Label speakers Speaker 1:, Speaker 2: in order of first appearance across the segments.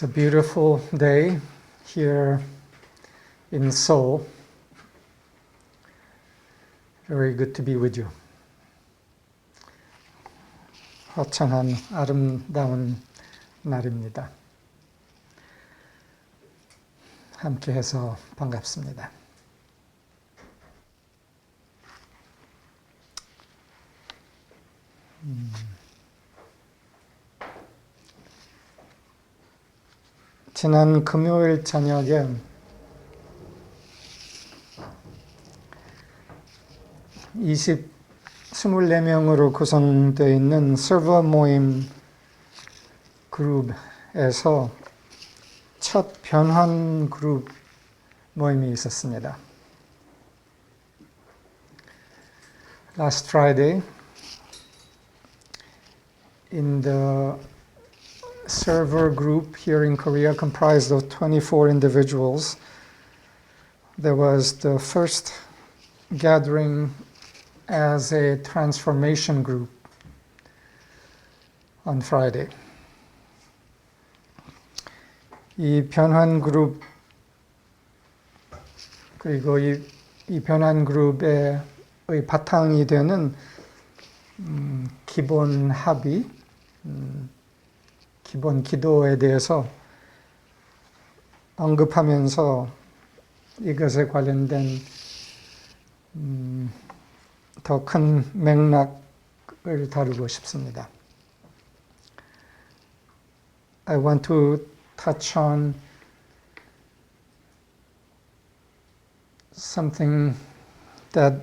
Speaker 1: It's a beautiful day here in Seoul. Very good to be with you. 화창한 아름다운 날입니다. 함께해서 반갑습니다. 지난 금요일 저녁에 24명으로 구성되어 있는 서버 모임 그룹에서 첫 변환 그룹 모임이 있었습니다. Last Friday, in the server group here in Korea comprised of 24 individuals, there was the first gathering as a transformation group on Friday. 이 변환 그룹 그리고 이 변환 그룹의 바탕이 되는 기본 합의, 기본 기도에 대해서 언급하면서 이것에 관련된 더 큰 맥락을 다루고 싶습니다. I want to touch on something that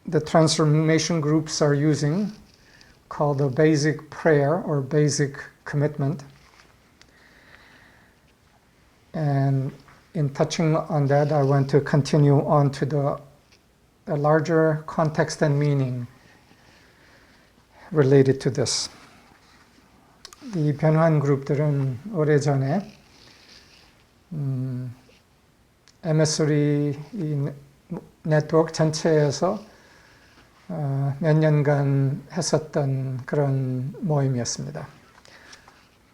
Speaker 1: the transformation groups are using called a basic prayer or basic commitment. And in touching on that, I want to continue on to a larger context and meaning related to this. 이 변환 그룹들은 오래전에 MS3 네트워크 전체에서 몇 년간 했었던 그런 모임이었습니다.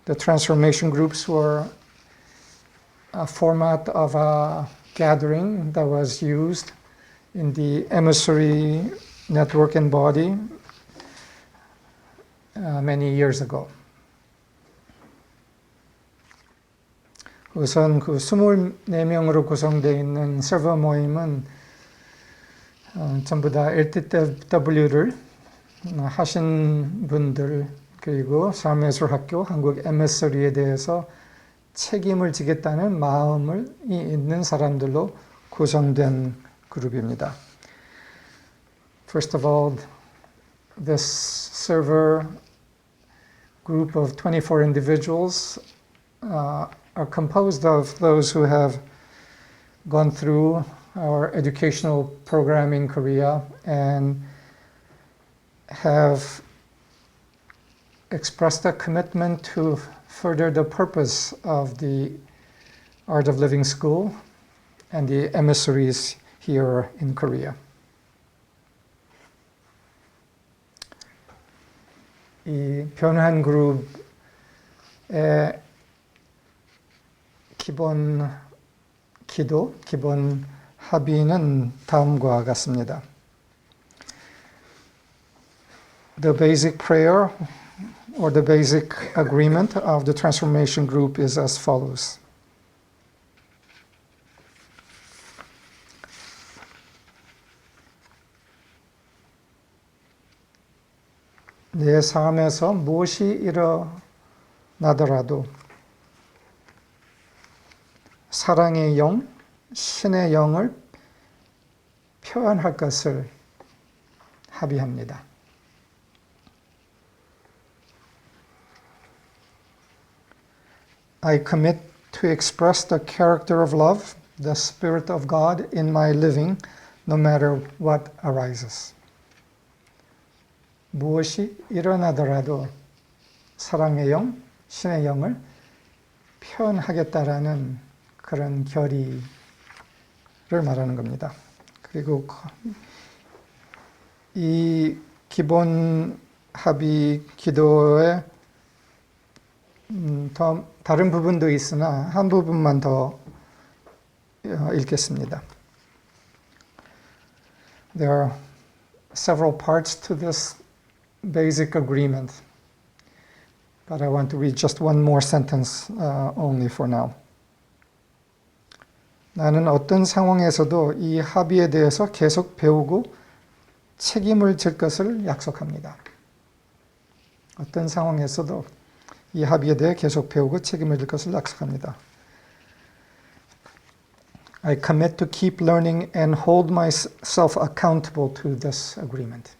Speaker 1: The transformation groups were a format of a gathering that was used in the MS3 network and body many years ago. 우선 그 24명으로 구성되어 있는 서버 모임은 전부 다 LTW를 하신 분들 그리고 삶의예술학교 한국 MS3에 대해서 책임을 지겠다는 마음이 있는 사람들로 구성된 그룹입니다. First of all, this server group of 24 individuals are composed of those who have gone through our educational program in Korea and have expressed a commitment to further the purpose of the Art of Living School and the emissaries here in Korea. 이 변환 그룹의 기본 기도, 기본 합의는 다음과 같습니다. The basic prayer or the basic agreement of the transformation group is as follows. 내 삶에서 무엇이 일어나더라도 사랑의 영, 신의 영을 표현할 것을 합의합니다. I commit to express the character of love, the Spirit of God in my living, no matter what arises. 무엇이 일어나더라도 사랑의 영, 신의 영을 표현하겠다라는 그런 결의를 말하는 겁니다. 그리고 이 기본 합의 기도의 더 다른 부분도 있으나 한 부분만 더 읽겠습니다. There are several parts to this basic agreement, but I want to read just one more sentence only for now. 나는 어떤 상황에서도 이 합의에 대해서 계속 배우고 책임을 질 것을 약속합니다. 어떤 상황에서도 이 합의에 대해 계속 배우고 책임을 질 것을 약속합니다. I commit to keep learning and hold myself accountable to this agreement.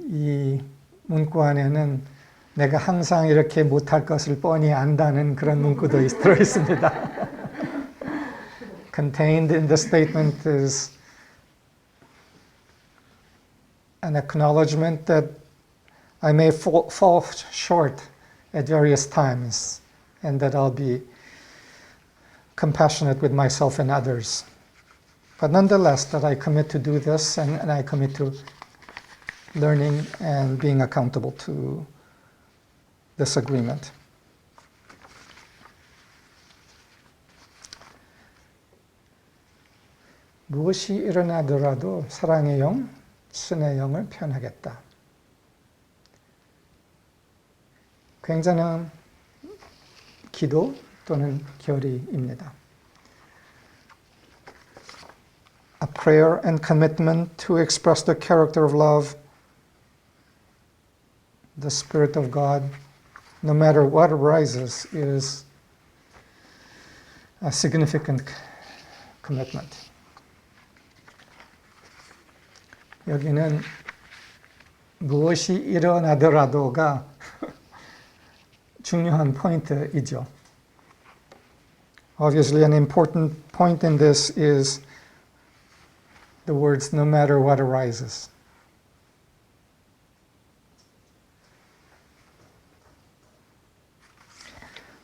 Speaker 1: 이 문구 안에는 내가 항상 이렇게 못할 것을 뻔히 안다는 그런 문구도 들어있습니다. Contained in the statement is an acknowledgement that I may fall short at various times and that I'll be compassionate with myself and others. But nonetheless, that I commit to do this and I commit to learning and being accountable to this agreement. 무엇이 일어나더라도 사랑의 영, 신의 영을 표현하겠다. 굉장한 기도 또는 결의입니다. A prayer and commitment to express the character of love, the Spirit of God, no matter what arises, is a significant commitment. 여기는 무엇이 일어나더라도가 중요한 포인트이죠. Obviously, an important point in this is the words no matter what arises.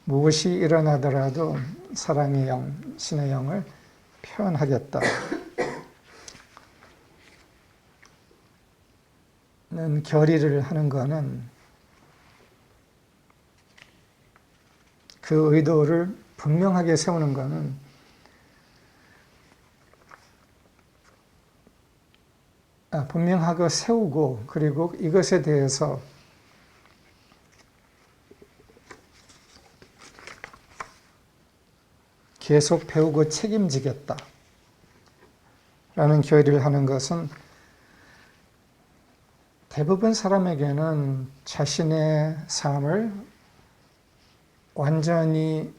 Speaker 1: 무엇이 일어나더라도 사랑의 영, 신의 영을 표현하겠다. 는 결의를 하는 것은 그 의도를 분명하게 세우는 것은 분명하게 세우고 그리고 이것에 대해서 계속 배우고 책임지겠다 라는 결의를 하는 것은 대부분 사람에게는 자신의 삶을 완전히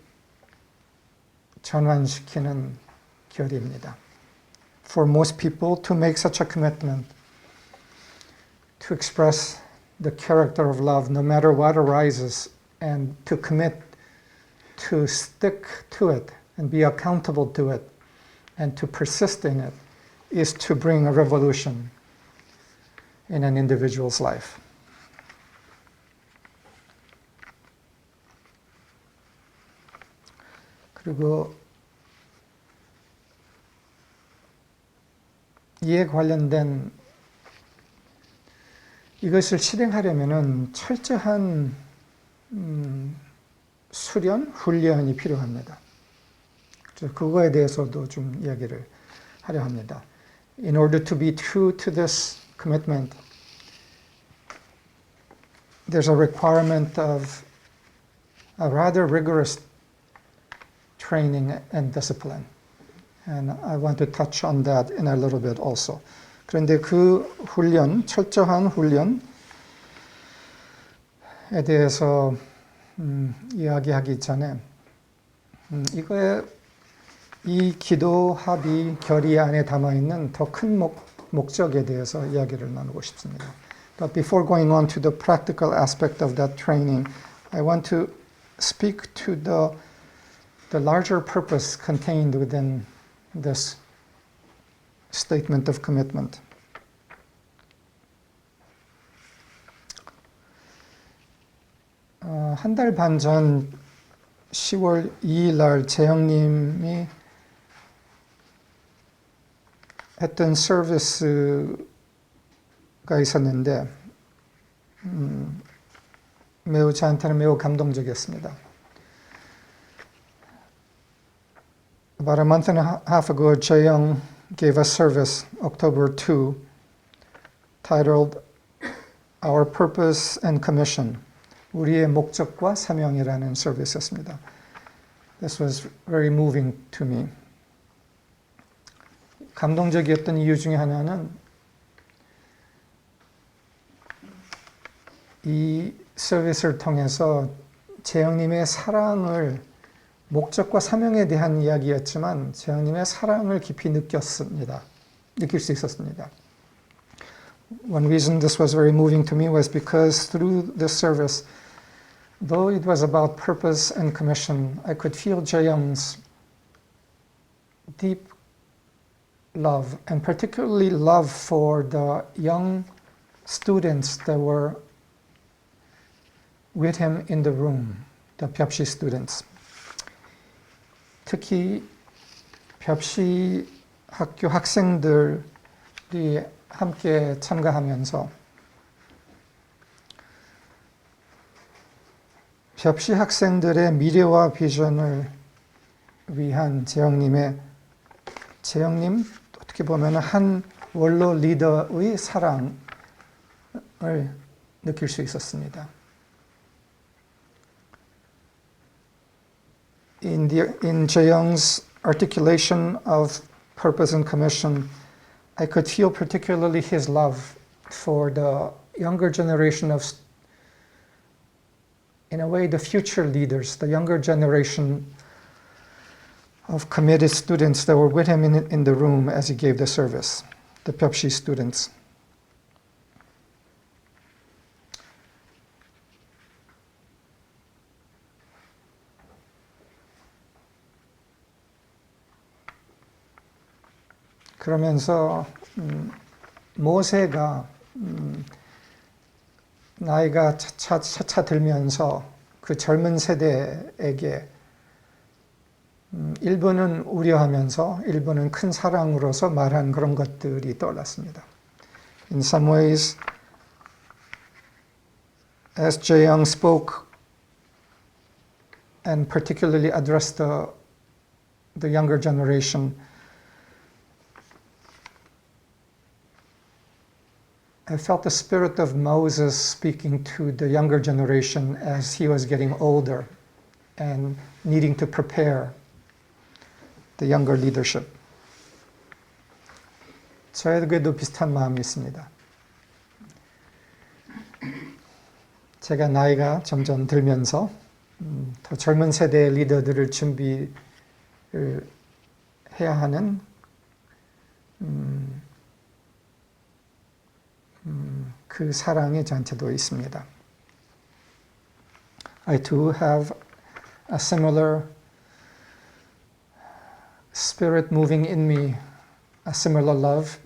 Speaker 1: 전환시키는 결의입니다. For most people to make such a commitment to express the character of love no matter what arises and to commit to stick to it and be accountable to it and to persist in it is to bring a revolution in an individual's life. 그리고 이에 관련된 이것을 실행하려면은 철저한 수련, 훈련이 필요합니다. 그래서 그거에 대해서도 좀 이야기를 하려 합니다. In order to be true to this commitment, there's a requirement of a rather rigorous training and discipline. And I want to touch on that in a little bit also. 그런데 그 훈련, 철저한 훈련에 대해서 이야기하기 전에 이 기도 합의 결의 안에 담아있는 더 큰 목적에 대해서 이야기를 나누고 싶습니다. But before going on to the practical aspect of that training, I want to speak to the larger purpose contained within this statement of commitment. 한 달 반 전 10월 2일 날 재영님이 했던 서비스를 있었는데 저한테는 매우 감동적이었습니다. About a month and a half ago, Jae-young gave a service, October 2, titled Our Purpose and Commission, 우리의 목적과 사명이라는 서비스였습니다. This was very moving to me. 감동적이었던 이유 중에 하나는 이 서비스를 통해서 재영님의 사랑을 목적과 사명에 대한 이야기였지만 재영님의 사랑을 깊이 느낄 수 있었습니다. One reason this was very moving to me was because through this service, though it was about purpose and commission, I could feel Jae-young's deep love, and particularly love for the young students that were with him in the room, the 벽시 students. 특히 벽시 학교 학생들이 함께 참가하면서 벽시 학생들의 미래와 비전을 위한 재영님 어떻게 보면 한 원로 리더의 사랑을 느낄 수 있었습니다. In Jae-young's articulation of purpose and commission, I could feel particularly his love for the younger generation of, in a way, the future leaders, the younger generation of committed students that were with him in the room as he gave the service, the 벽시 students. 그러면서 모세가 나이가 차차 들면서 그 젊은 세대에게 일부는 우려하면서 일부는 큰 사랑으로서 말한 그런 것들이 떠올랐습니다. In some ways, as Jae-young spoke and particularly addressed the younger generation, I felt the spirit of Moses speaking to the younger generation as he was getting older and needing to prepare the younger leadership. 저에게도 비슷한 마음이 있습니다. 제가 나이가 점점 들면서 더 젊은 세대의 리더들을 준비를 해야 하는 그 사랑이 저한테도 있습니다. I too have a similar spirit moving in me, a similar love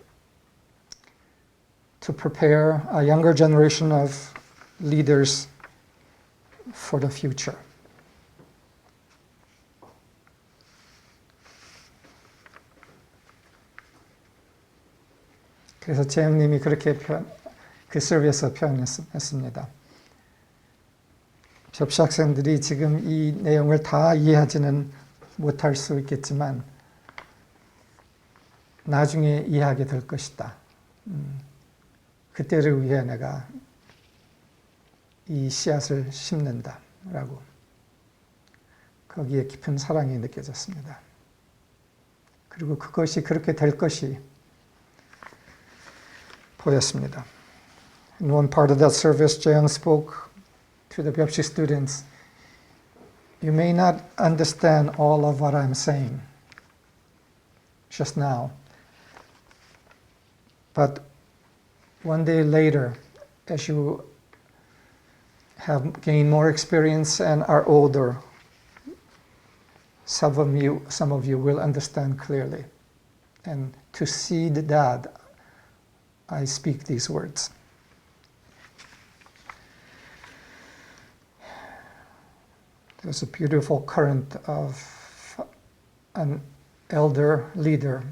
Speaker 1: to prepare a younger generation of leaders for the future. 그래서 재영님이 그렇게 그 서비스에서 표현했습니다. 접시 학생들이 지금 이 내용을 다 이해하지는 못할 수 있겠지만 나중에 이해하게 될 것이다. 그때를 위해 내가 이 씨앗을 심는다라고 거기에 깊은 사랑이 느껴졌습니다. 그리고 그것이 그렇게 될 것이 보였습니다. In one part of that service, Jae-young spoke to the 벽시 students, you may not understand all of what I'm saying just now, but one day later, as you have gained more experience and are older, some of you will understand clearly. And to seed that, I speak these words. There's a beautiful current of an elder leader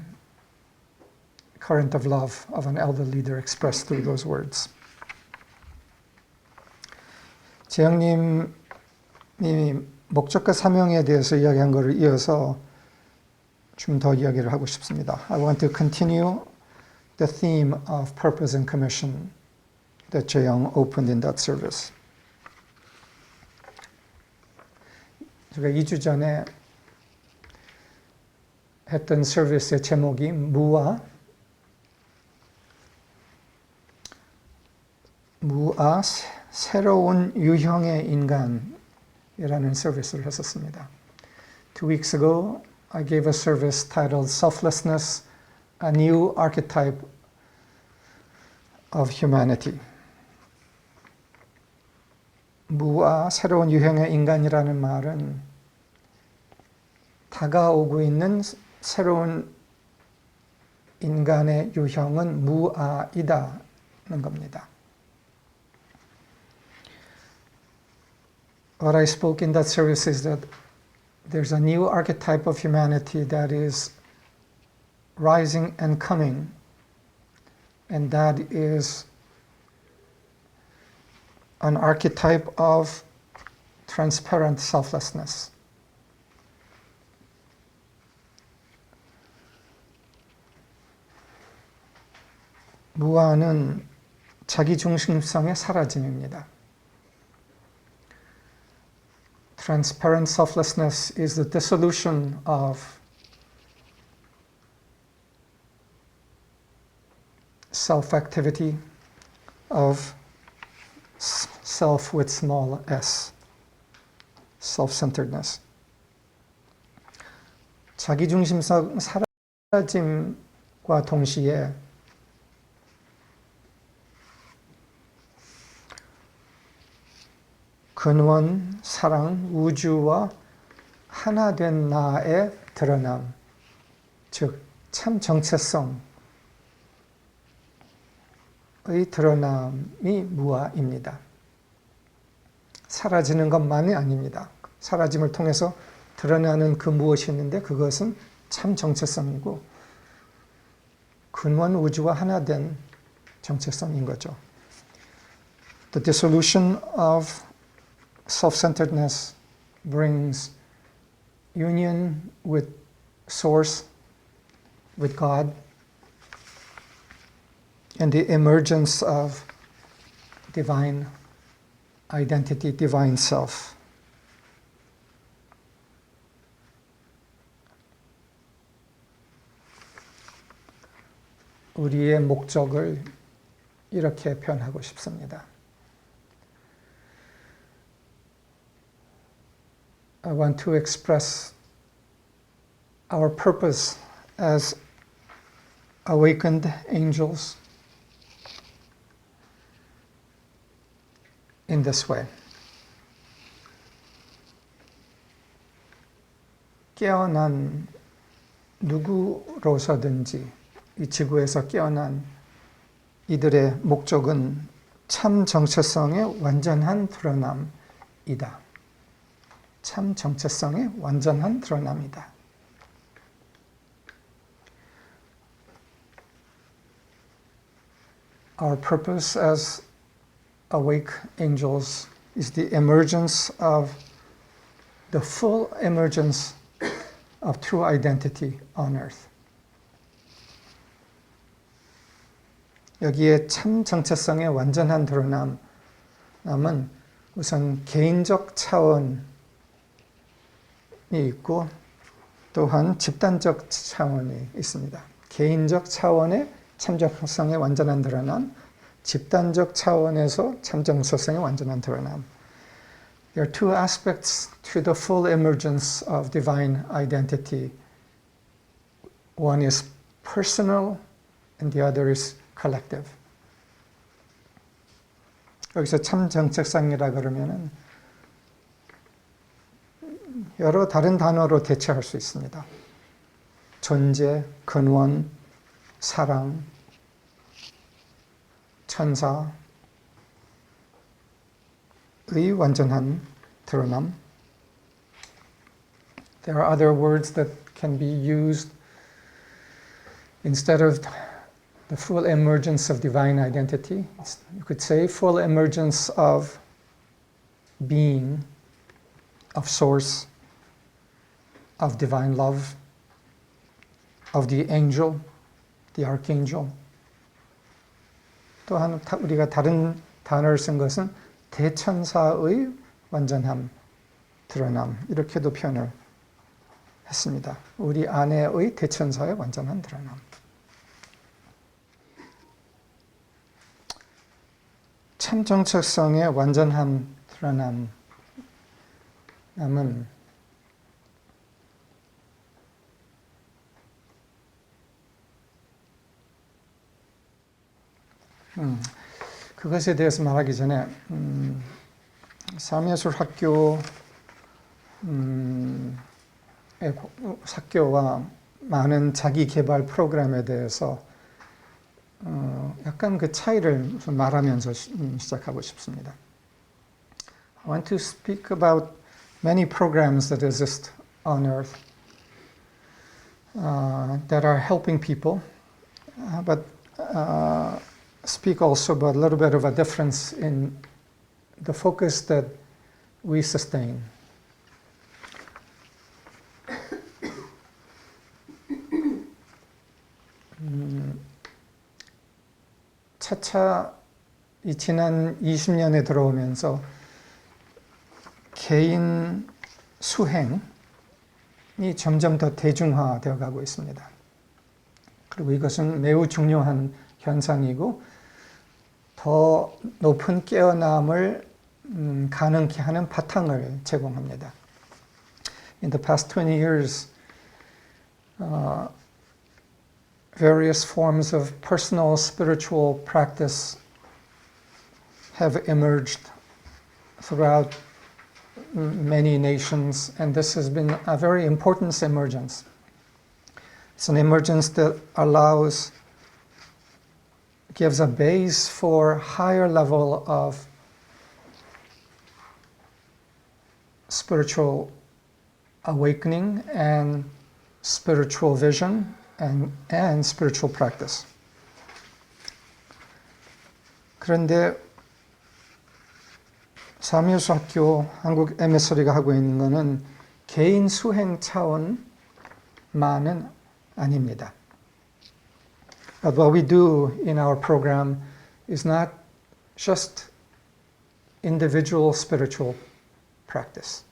Speaker 1: current of love of an elder leader expressed through those words. 재영님이 목적과 사명에 대해서 이야기한 것을 이어서 좀 더 이야기를 하고 싶습니다. I want to continue the theme of purpose and commission that 재영 opened in that service. 제가 2주 전에 했던 서비스의 제목이 무아 새로운 유형의 인간이라는 서비스를 했었습니다. 2 weeks ago, I gave a service titled Selflessness, a New Archetype of Humanity. 무아 새로운 유형의 인간이라는 말은 다가오고 있는 새로운 인간의 유형은 무아이다는 겁니다. What I spoke in that service is that there's a new archetype of humanity that is rising and coming, and that is an archetype of transparent selflessness. 무아는 자기중심성의 사라짐입니다. Transparent selflessness is the dissolution of self-activity, of self with small s, self-centeredness. 자기중심성 사라짐과 동시에 근원, 사랑, 우주와 하나 된 나의 드러남, 즉 참 정체성의 드러남이 무아입니다. 사라지는 것만이 아닙니다. 사라짐을 통해서 드러나는 그 무엇이 있는데 그것은 참 정체성이고 근원 우주와 하나 된 정체성인 거죠. The dissolution of self-centeredness brings union with Source, with God, and the emergence of divine identity, divine self. 우리의 목적을 이렇게 표현하고 싶습니다. I want to express our purpose as awakened angels in this way. 깨어난 누구로서든지 이 지구에서 깨어난 이들의 목적은 참 정체성의 완전한 드러남이다. 참 정체성의 완전한 드러남이다. Our purpose as awake angels is the emergence of the full emergence of true identity on earth. 여기에 참 정체성의 완전한 드러남은 우선 개인적 차원이 있고 또한 집단적 차원이 있습니다. 개인적 차원의 참정성의 완전한 드러남, 집단적 차원에서 참정성의 완전한 드러남. There are two aspects to the full emergence of divine identity. One is personal and the other is collective. 여기서 참정체성이라 그러면은 여러 다른 단어로 대체할 수 있습니다. 존재, 근원, 사랑, 천사의 완전한 드러남. There are other words that can be used instead of the full emergence of divine identity. You could say full emergence of being, of source, of divine love, of the angel, the archangel. 또한 우리가 다른 단어를 쓴 것은 대천사의 완전함, 드러남, 이렇게도 표현을 했습니다. 우리 안에의 대천사의 완전한 드러남. 참 정체성의 완전한 드러남은 그것에 대해서 말하기 전에 삶의예술학교 학교와 많은 자기 개발 프로그램에 대해서 약간 그 차이를 좀 말하면서 시작하고 싶습니다. I want to speak about many programs that exist on earth that are helping people, but speak also about a little bit of a difference in the focus that we sustain. 차차 이 지난 20년에 들어오면서 개인 수행이 점점 더 대중화되어 가고 있습니다. 그리고 이것은 매우 중요한 현상이고 더 높은 깨어남을 가능케 하는 바탕을 제공합니다. In the past 20 years, various forms of personal spiritual practice have emerged throughout many nations, and this has been a very important emergence. It's an emergence that gives a base for higher level of spiritual awakening and spiritual vision and spiritual practice. 그런데 삶의예술학교 한국 MS리가 하고 있는 것은 개인 수행 차원만은 아닙니다. But what we do in our program is not just individual spiritual practice.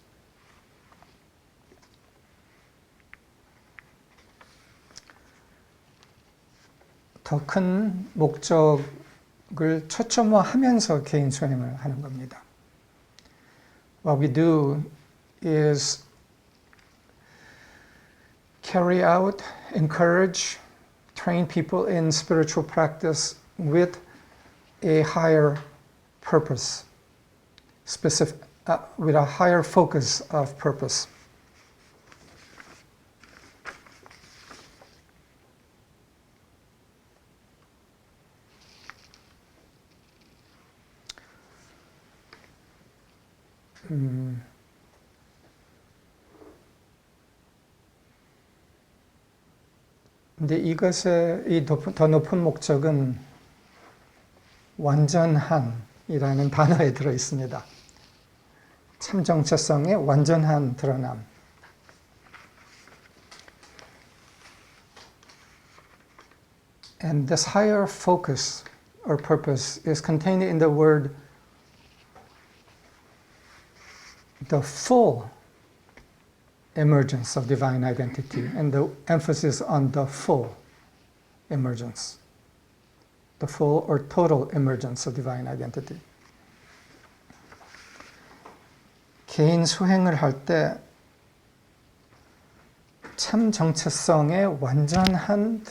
Speaker 1: 더 큰 목적을 초점화하면서 개인 수행을 하는 겁니다. What we do is carry out, encourage, train people in spiritual practice with a higher purpose, with a higher focus of purpose. 근데 이것의 더 높은 목적은 완전한이라는 단어에 들어 있습니다. 참 정체성의 완전한 드러남. And this higher focus or purpose is contained in the word the full emergence of divine identity, and the emphasis on the full emergence, the full or total emergence of divine identity. 개인 수행을 할 때 참 정체성의 완전한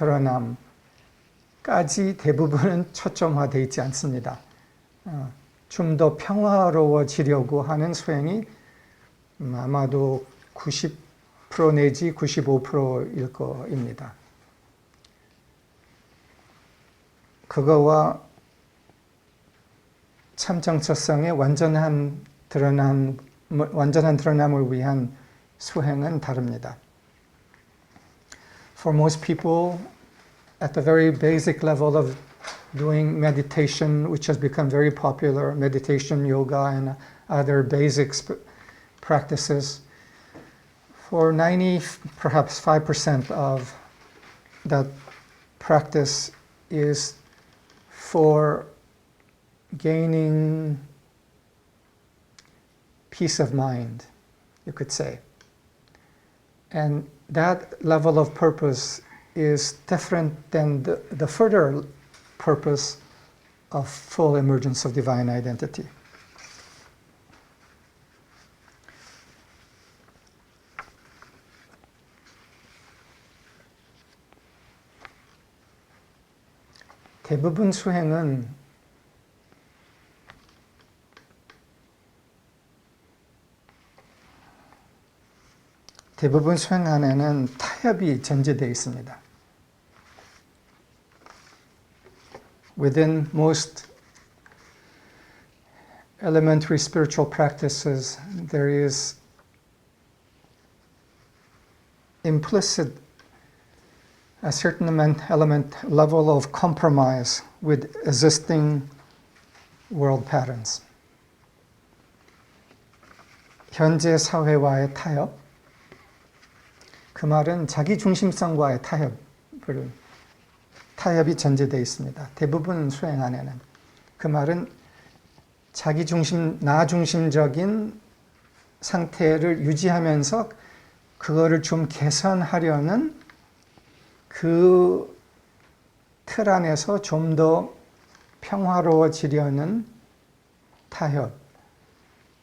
Speaker 1: 드러남까지 대부분은 초점화되어 있지 않습니다. 좀 더 평화로워지려고 하는 수행이 아마도 90% 내지 95%일 거입니다. 그거와 참 정체성의 완전한 드러남을 위한 수행은 다릅니다. For most people, at the very basic level of doing meditation, which has become very popular, meditation, yoga, and other basic practices. For 90, perhaps 5% of that practice is for gaining peace of mind, you could say. And that level of purpose is different than the further purpose of full emergence of divine identity. 대부분 수행 안에는 타협이 전제되어 있습니다. Within most elementary spiritual practices, there is implicit a certain level of compromise with existing world patterns. 현재 사회와의 타협, 그 말은 자기 중심성과의 타협이 전제되어 있습니다. 대부분 수행 안에는. 그 말은 자기 중심, 나 중심적인 상태를 유지하면서 그거를 좀 개선하려는 그 틀 안에서 좀 더 평화로워지려는 타협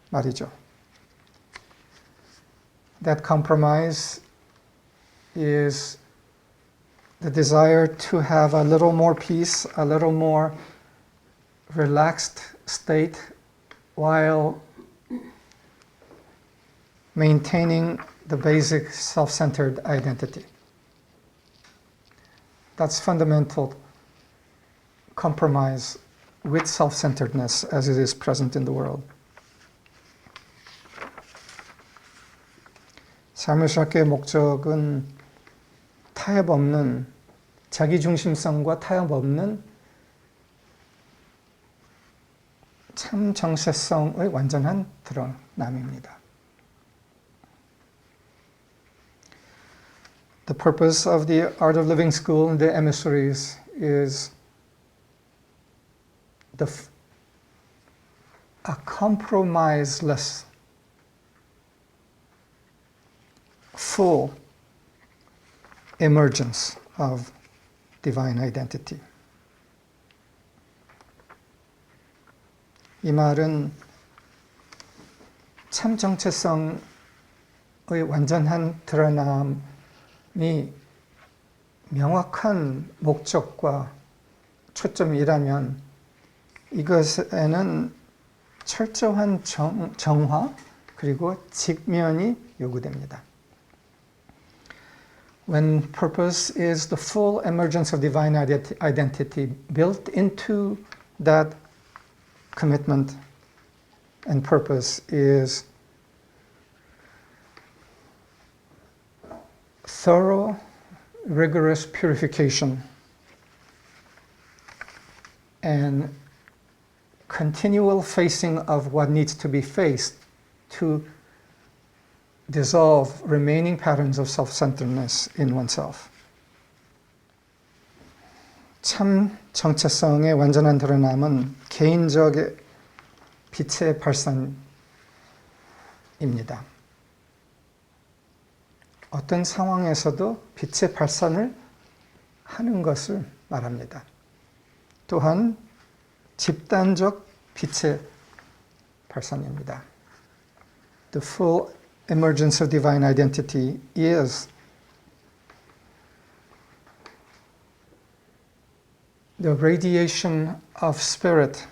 Speaker 1: 말이죠. That compromise is the desire to have a little more peace, a little more relaxed state while maintaining the basic self-centered identity. That's fundamental compromise with self-centeredness as it is present in the world. 삶의예술학교의 목적은 타협 없는, 자기 중심성과 타협 없는 참 정체성의 완전한 드러남입니다. The purpose of the Art of Living School and the emissaries is a compromiseless, full emergence of divine identity. 이 말은 참 정체성의 완전한 드러남이 명확한 목적과 초점이라면 이것에는 철저한 정화 그리고 직면이 요구됩니다. When purpose is the full emergence of divine identity built into that commitment and purpose is thorough, rigorous purification and continual facing of what needs to be faced to dissolve remaining patterns of self-centeredness in oneself. 참 정체성의 완전한 드러남은 개인적의 빛의 발산입니다. 어떤 상황에서도 빛의 발산을 하는 것을 말합니다. 또한 집단적 빛의 발산입니다. The full emergence of divine identity is the radiation of spirit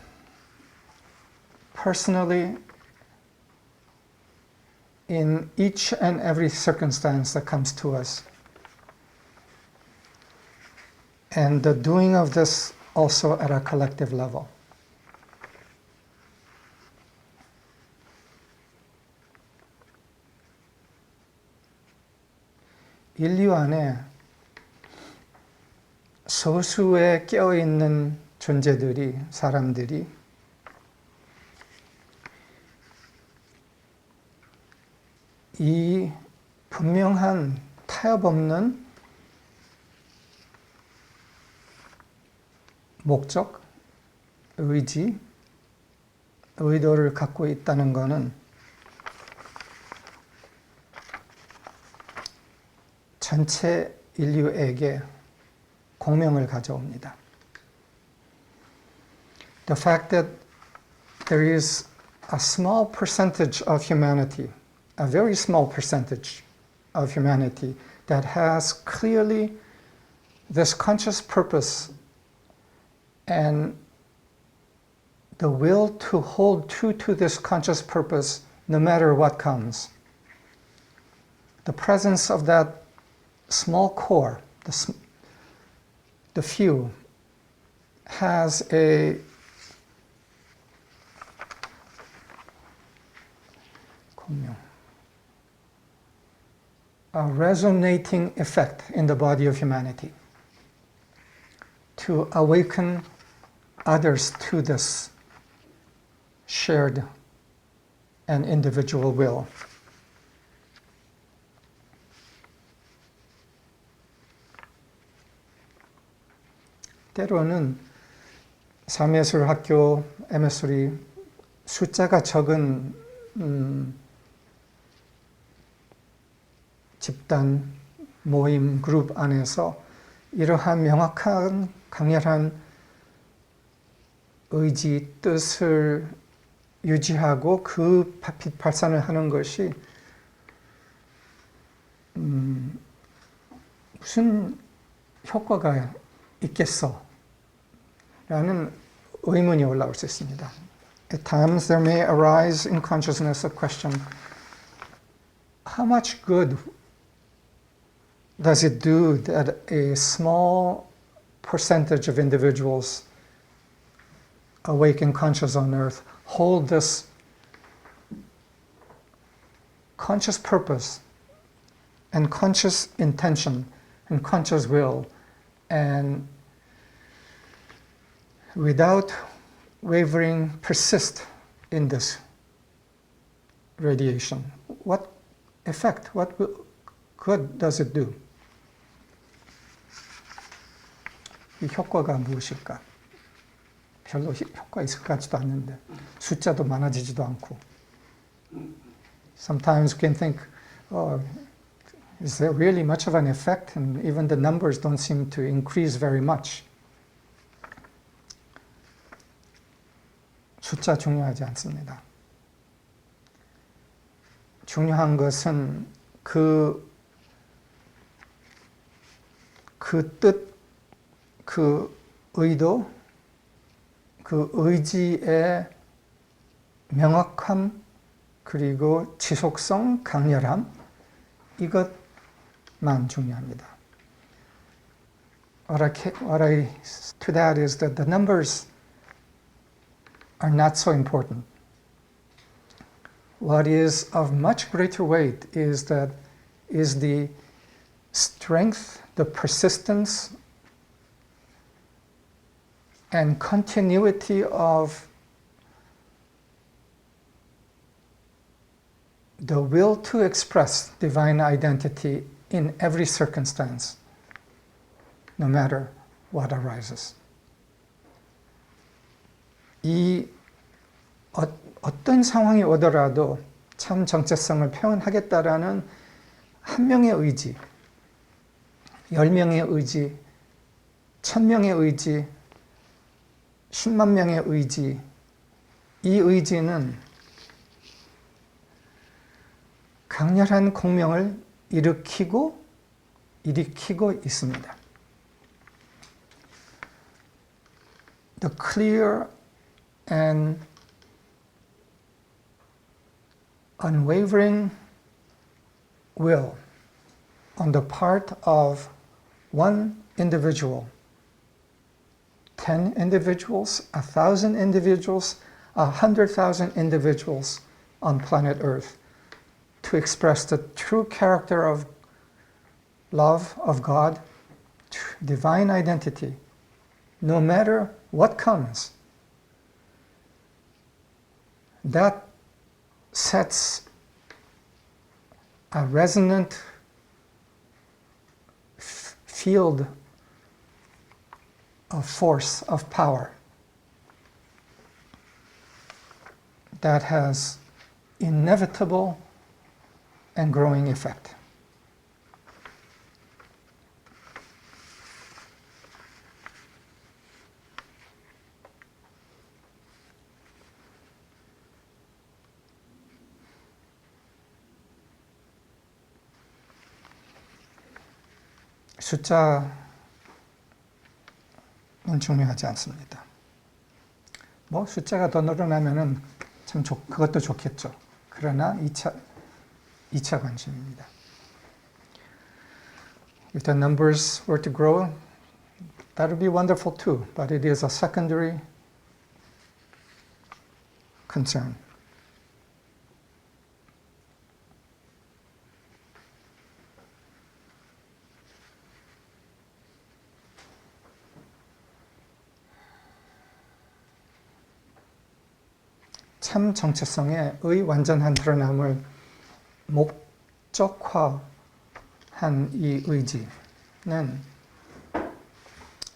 Speaker 1: personally in each and every circumstance that comes to us. And the doing of this also at a collective level. 인류 안에 소수의 깨어있는 존재들이, 사람들이 이 분명한 타협 없는 목적, 의지, 의도를 갖고 있다는 것은 전체 인류에게 공명을 가져옵니다. The fact that there is a small percentage of humanity, a very small percentage of humanity that has clearly this conscious purpose and the will to hold true to this conscious purpose no matter what comes. The presence of that small core, the few, has a resonating effect in the body of humanity to awaken others to this shared and individual will. 때로는 삶의예술학교 MSR이 숫자가 적은 집단, 모임, 그룹 안에서 이러한 명확한, 강렬한 의지, 뜻을 유지하고 그 빛 발산을 하는 것이 무슨 효과가 있겠어? 라는 의문이 올라올 수 있습니다. At times there may arise in consciousness a question, how much good does it do that a small percentage of individuals awake and conscious on earth hold this conscious purpose and conscious intention and conscious will and without wavering persist in this radiation? What effect, what good does it do? 이 효과가 무엇일까? 별로 효과 있을 것 같지도 않는데 숫자도 많아지지도 않고 Sometimes we can think, oh, is there really much of an effect? And even the numbers don't seem to increase very much. 숫자 중요하지 않습니다. 중요한 것은 그 뜻, 그 의도, 그 의지의 명확함, 그리고 지속성, 강렬함, 이것만 중요합니다. What I to that is that the numbers are not so important. What is of much greater weight is the strength, the persistence, and continuity of the will to express divine identity in every circumstance, no matter what arises. 이 어떤 상황이 오더라도 참 정체성을 표현하겠다라는 한 명의 의지, 10명의 의지, 1000명의 의지, 10만 명의 의지, 이 의지는 강렬한 공명을 일으키고 있습니다. The clear and unwavering will on the part of one individual, 10 individuals, 1,000 individuals, 100,000 individuals on planet Earth to express the true character of love of God, divine identity, no matter what comes, that sets a resonant field of force, of power, that has inevitable and growing effect. 숫자는 중요하지 않습니다. 뭐 숫자가 더 늘어나면은 참 그것도 좋겠죠. 그러나 2차 관심입니다. If the numbers were to grow, that would be wonderful too, but it is a secondary concern. 참 정체성의 완전한 드러남을 목적화한 이 의지는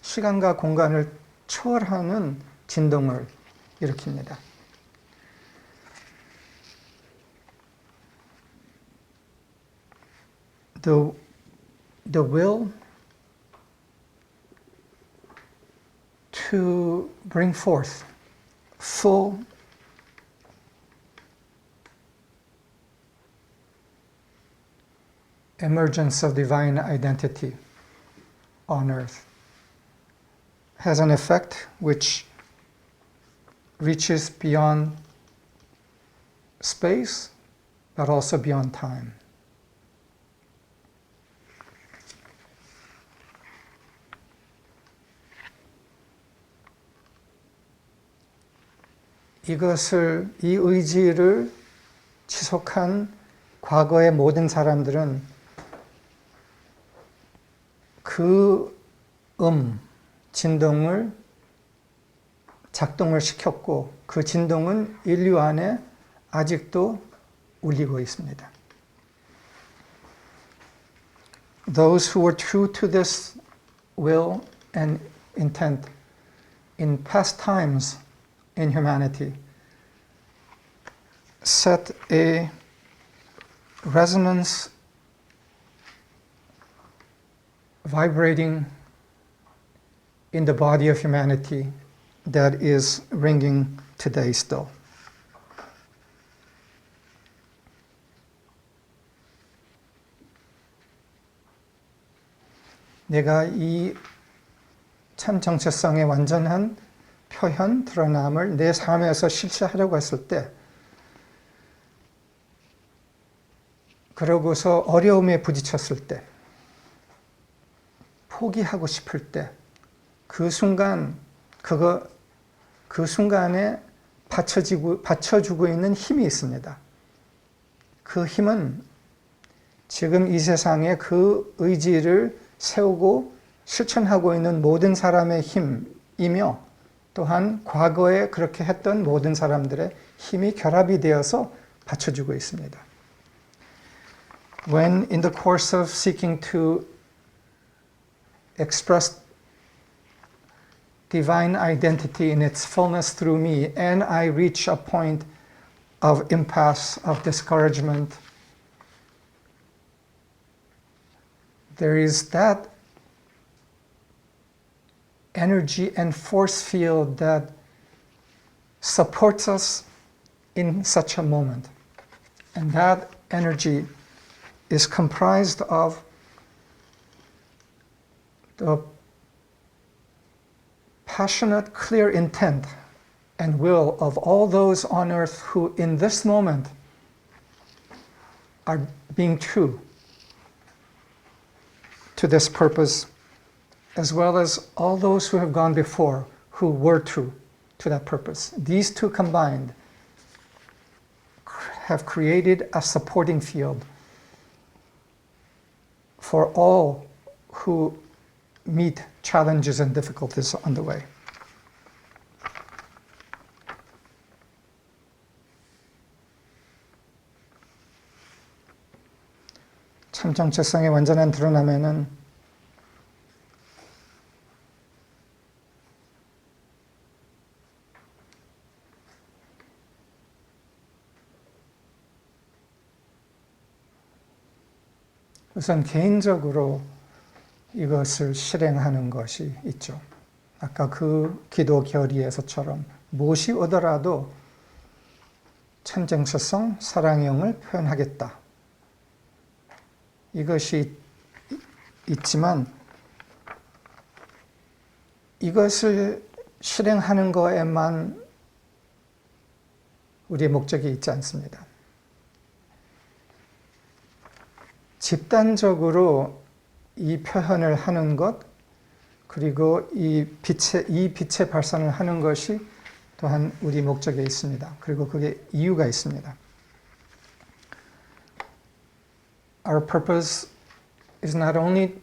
Speaker 1: 시간과 공간을 초월하는 진동을 일으킵니다. The will to bring forth full emergence of divine identity on earth has an effect which reaches beyond space, but also beyond time. 이 의지를 지속한 과거의 모든 사람들은 그 진동을 작동을 시켰고 그 진동은 인류 안에 아직도 울리고 있습니다. Those who were true to this will and intent in past times in humanity set a resonance vibrating in the body of humanity that is ringing today still. 내가 이 참 정체성의 완전한 표현, 드러남을 내 삶에서 실체하려고 했을 때, 그러고서 어려움에 부딪혔을 때, 포기하고 싶을 때, 그 순간에 받쳐주고 있는 힘이 있습니다. 그 힘은 지금 이 세상에 그 의지를 세우고 실천하고 있는 모든 사람의 힘이며 또한 과거에 그렇게 했던 모든 사람들의 힘이 결합이 되어서 받쳐주고 있습니다. When in the course of seeking to express divine identity in its fullness through me, and I reach a point of impasse, of discouragement, there is that energy and force field that supports us in such a moment. And that energy is comprised of the passionate, clear intent and will of all those on earth who in this moment are being true to this purpose, as well as all those who have gone before who were true to that purpose. These two combined have created a supporting field for all who meet challenges and difficulties on the way. 참 정체성이 완전한 드러나면은 우선 개인적으로 이것을 실행하는 것이 있죠. 아까 그 기도 결의에서처럼 무엇이 오더라도 참정체성, 사랑형을 표현하겠다. 이것이 있지만 이것을 실행하는 거에만 우리의 목적이 있지 않습니다. 집단적으로 이 표현을 하는 것, 그리고 이 빛의 발산을 하는 것이 또한 우리 목적에 있습니다. 그리고 그게 이유가 있습니다. Our purpose is not only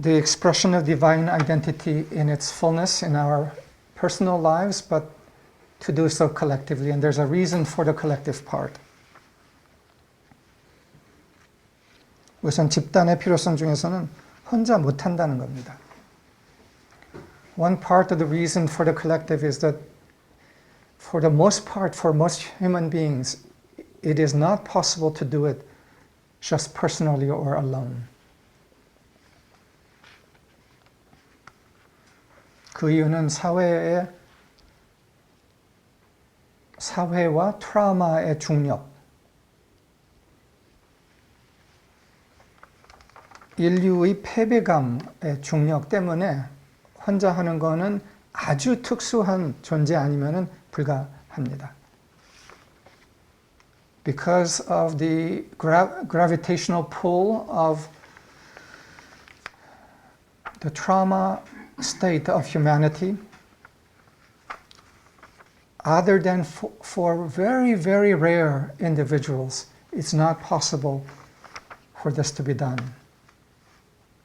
Speaker 1: the expression of divine identity in its fullness in our personal lives, but to do so collectively. And there's a reason for the collective part. 우선 집단의 필요성 중에서는 혼자 못한다는 겁니다. One part of the reason for the collective is that for the most part, for most human beings, it is not possible to do it just personally or alone. 그 이유는 사회와 트라우마의 중력, 인류의 패배감의 중력 때문에 혼자 하는 거는 아주 특수한 존재 아니면은 불가합니다. Because of the gravitational pull of the trauma state of humanity, other than for very, very rare individuals, it's not possible for this to be done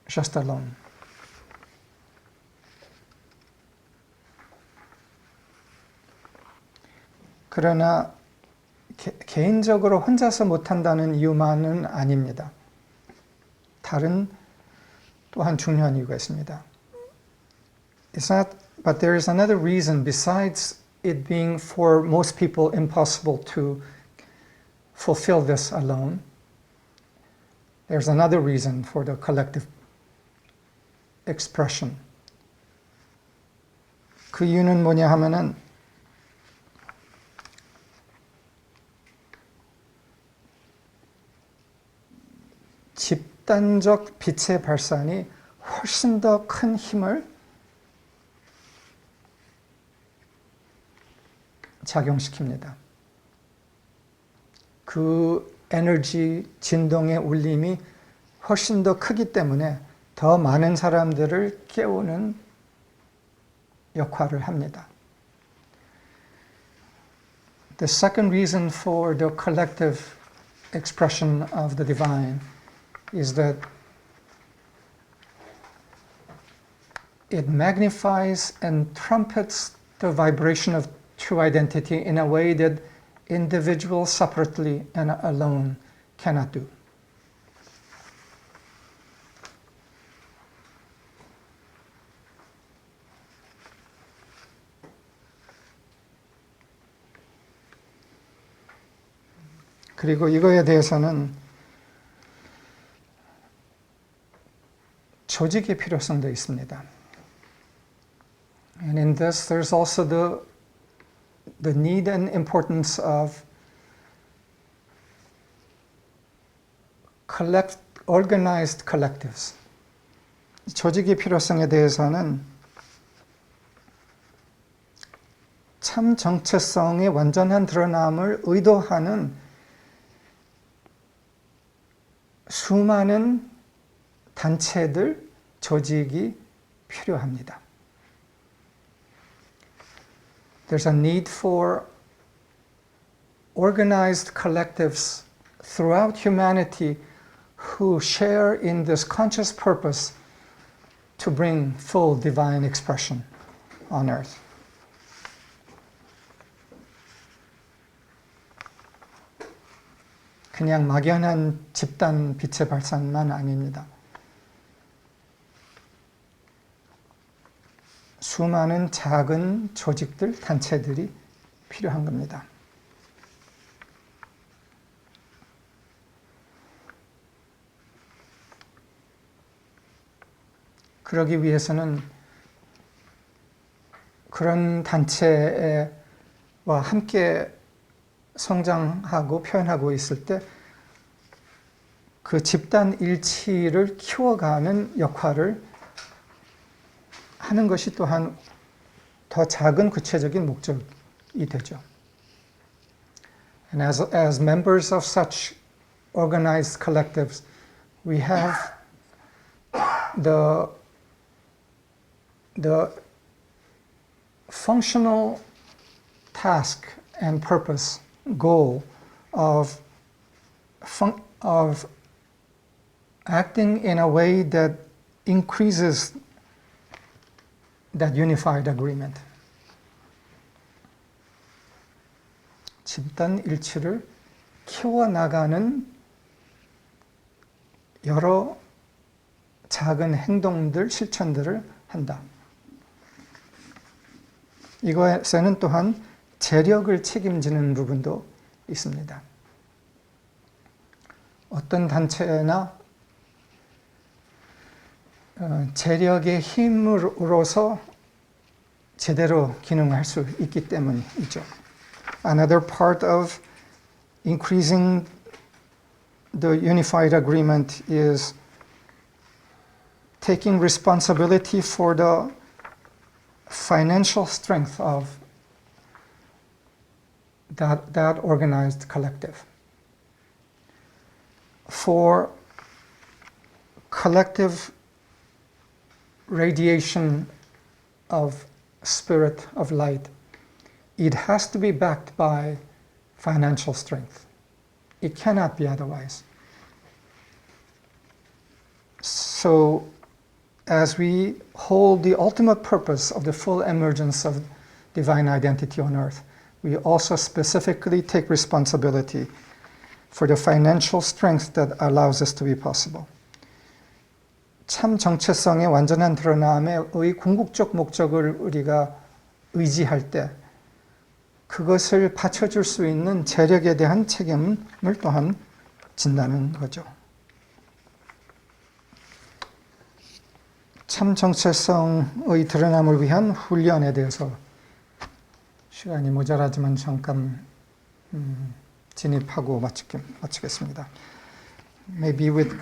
Speaker 1: just alone. 그러나 개인적으로 혼자서 못한다는 이유만은 아닙니다. 다른 또한 중요한 이유가 있습니다. But there is another reason besides it being for most people impossible to fulfill this alone. There's another reason for the collective expression. 그 이유는 뭐냐 하면은 집단적 빛의 발산이 훨씬 더 큰 힘을 작용시킵니다. 그 에너지, 진동의 울림이 훨씬 더 크기 때문에 더 많은 사람들을 깨우는 역할을 합니다. The second reason for the collective expression of the divine is that it magnifies and trumpets the vibration of true identity in a way that individuals separately and alone cannot do. 그리고 이거에 대해서는 조직의 필요성도 있습니다. And in this, there's also the need and importance of organized collectives. 조직의 필요성에 대해서는 참 정체성의 완전한 드러남을 의도하는 수많은 단체들, 조직이 필요합니다. There's a need for organized collectives throughout humanity who share in this conscious purpose to bring full divine expression on earth. 그냥 막연한 집단 빛의 발산만 아닙니다. 수많은 작은 조직들, 단체들이 필요한 겁니다. 그러기 위해서는 그런 단체와 함께 성장하고 표현하고 있을 때 그 집단 일치를 키워가는 역할을 하는 것이 또한 더 작은 구체적인 목적이 되죠. And as members of such organized collectives, we have the functional task and purpose, goal of acting in a way that increases that unified agreement. 집단 일치를 키워나가는 여러 작은 행동들, 실천들을 한다. 이것에는 또한 재력을 책임지는 부분도 있습니다. 어떤 단체나 재력의 힘으로서 제대로 기능할 수 있기 때문이죠. Another part of increasing the unified agreement is taking responsibility for the financial strength of that organized collective. For collective radiation of spirit, of light, it has to be backed by financial strength. It cannot be otherwise. So, as we hold the ultimate purpose of the full emergence of divine identity on earth, we also specifically take responsibility for the financial strength that allows us to be possible. 참 정체성의 완전한 드러남의 궁극적 목적을 우리가 의지할 때 그것을 받쳐줄 수 있는 재력에 대한 책임을 또한 진다는 거죠. 참 정체성의 드러남을 위한 훈련에 대해서 시간이 모자라지만 잠깐 진입하고 마치겠습니다. Maybe with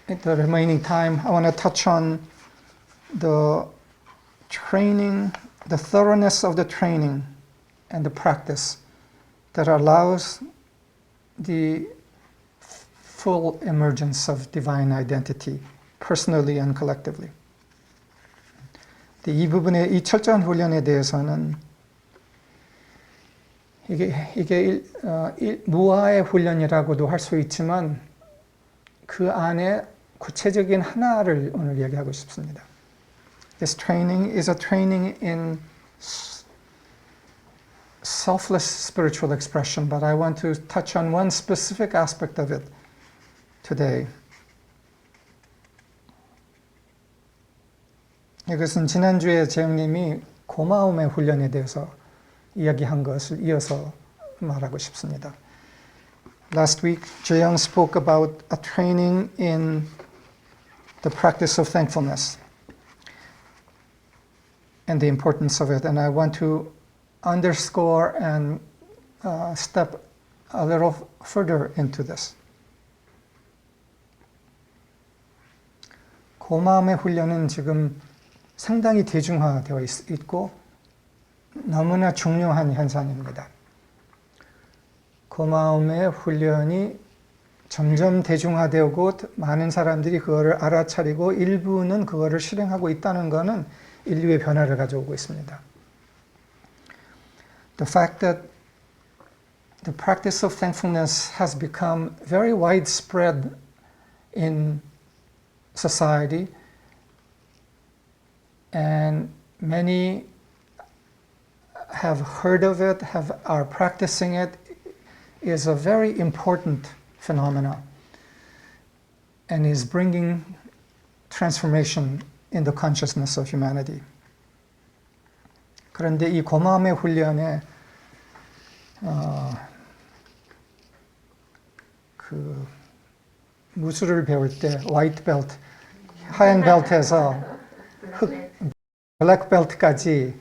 Speaker 1: the remaining time, I want to touch on the training, the thoroughness of the training and the practice that allows the full emergence of divine identity, personally and collectively. 이 부분의 이 철저한 훈련에 대해서는 이게 무아의 훈련이라고도 할 수 있지만 그 안에 구체적인 하나를 오늘 얘기하고 싶습니다. This training is a training in selfless spiritual expression, but I want to touch on one specific aspect of it today. 이것은 지난주에 재영님이 고마움의 훈련에 대해서 이야기한 것을 이어서 말하고 싶습니다. Last week, Jaeyoung spoke about a training in the practice of thankfulness and the importance of it. And I want to underscore and step a little further into this. 고마움의 훈련은 지금 상당히 대중화되어 있고 너무나 중요한 현상입니다. 고마움의 훈련이 점점 대중화되고 많은 사람들이 그거를 알아차리고 일부는 그거를 실행하고 있다는 것은 인류의 변화를 가져오고 있습니다. The fact that the practice of thankfulness has become very widespread in society, and many have heard of it, are practicing it, is a very important phenomena and is bringing transformation in the consciousness of humanity. 그런데 이 고마움의 훈련에 그 무술을 배울 때 화이트 벨트, 하얀 벨트에서 블랙 벨트까지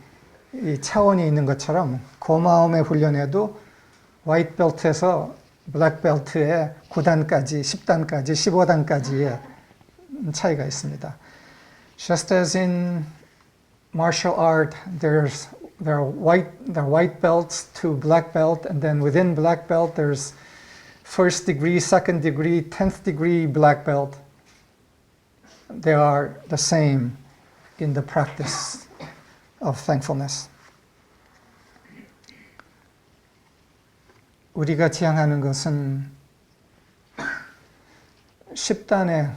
Speaker 1: 이 차원이 있는 것처럼 고마움의 훈련에도 화이트 벨트에서 블랙 벨트의 9단까지, 10단까지, 15단까지의 차이가 있습니다. Just as in martial art, there are white belts to black belt, and then within black belt there's first degree, second degree, 10th degree black belt. They are the same in the practice of thankfulness. 우리가 지향하는 것은 10단의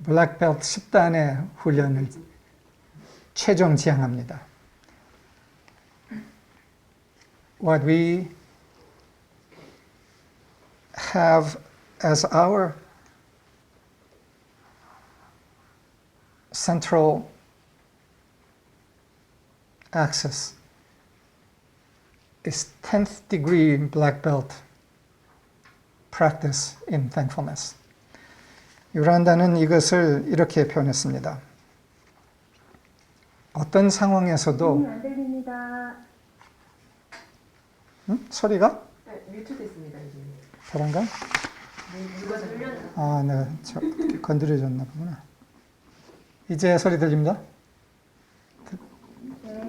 Speaker 1: 블랙벨트 10단의 훈련을 최종 지향합니다. What we have as our central axis is 10th degree black belt practice in thankfulness. 유란다는 이것을 이렇게 표현했습니다. 어떤 상황에서도
Speaker 2: 안 들립니다.
Speaker 1: 소리가?
Speaker 2: 네, 뮤트됐습니다.
Speaker 1: 그런가?
Speaker 2: 누가 들렸나?
Speaker 1: 아, 내가 건드려줬나 보구나. 이제 소리 들립니다?
Speaker 2: 네.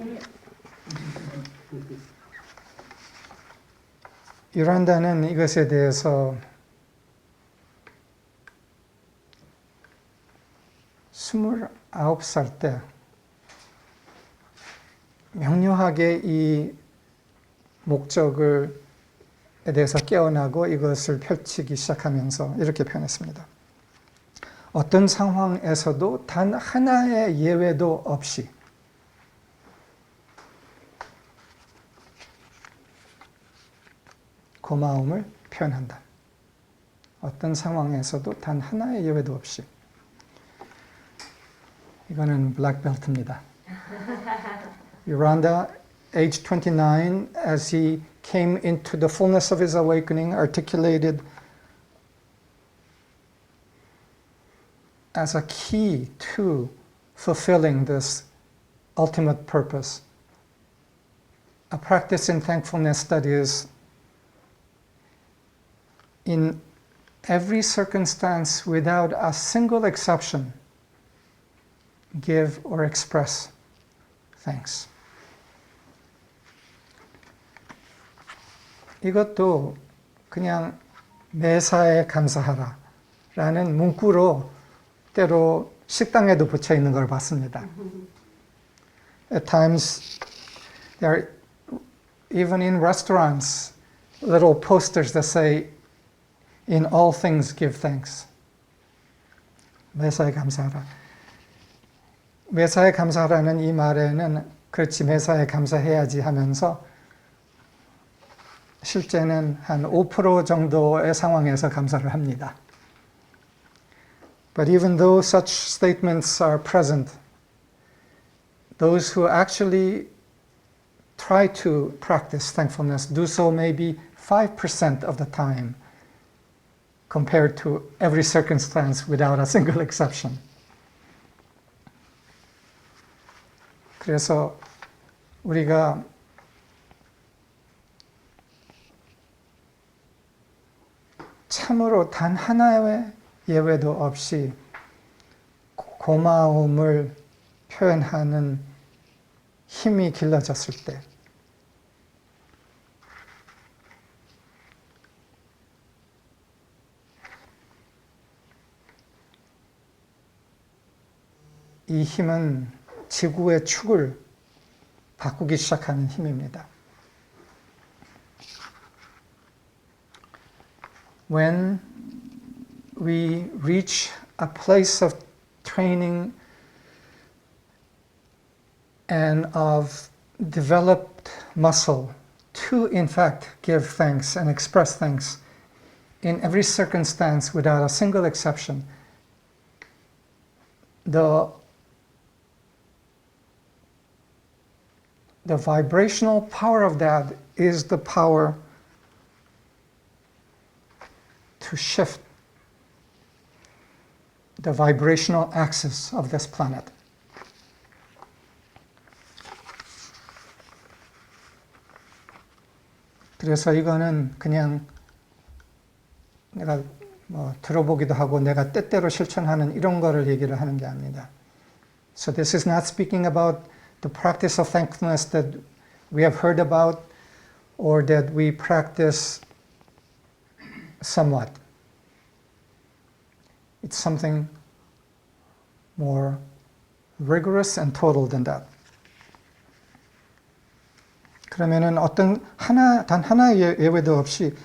Speaker 1: 유란다는 이것에 대해서 29살 때 명료하게 이 목적에 대해서 깨어나고 이것을 펼치기 시작하면서 이렇게 표현했습니다. 어떤 상황에서도 단 하나의 예외도 없이 고마움을 표현한다. 어떤 상황에서도 단 하나의 예외도 없이. 이거는 블랙벨트입니다. Yuranda, age 29, as he came into the fullness of his awakening, articulated as a key to fulfilling this ultimate purpose. A practice in thankfulness that is in every circumstance, without a single exception, give or express thanks. 이것도 그냥 매사에 감사하라 라는 문구로 때로 식당에도 붙여 있는 걸 봤습니다. At times, there are, even in restaurants, little posters that say, in all things give thanks. 매사에 감사하라. 매사에 감사하라는 이 말에는 그렇지 매사에 감사해야지 하면서 실제는 한 5% 정도의 상황에서 감사를 합니다. But even though such statements are present, those who actually try to practice thankfulness do so maybe 5% of the time compared to every circumstance without a single exception. 그래서 우리가 참으로 단 하나의 예외도 없이 고마움을 표현하는 힘이 길러졌을 때 이 힘은 지구의 축을 바꾸기 시작하는 힘입니다. when we reach a place of training and of developed muscle to, in fact, give thanks and express thanks in every circumstance without a single exception, the vibrational power of that is the power to shift the vibrational axis of this planet. 그래서 이거는 그냥 내가 들어보기도 하고 내가 때때로 실천하는 이런 거를 얘기를 하는 게 아닙니다. So this is not speaking about the practice of thankfulness that we have heard about or that we practice somewhat. It's something more rigorous and total than that. 그러면은 단 하나의 예외도 없이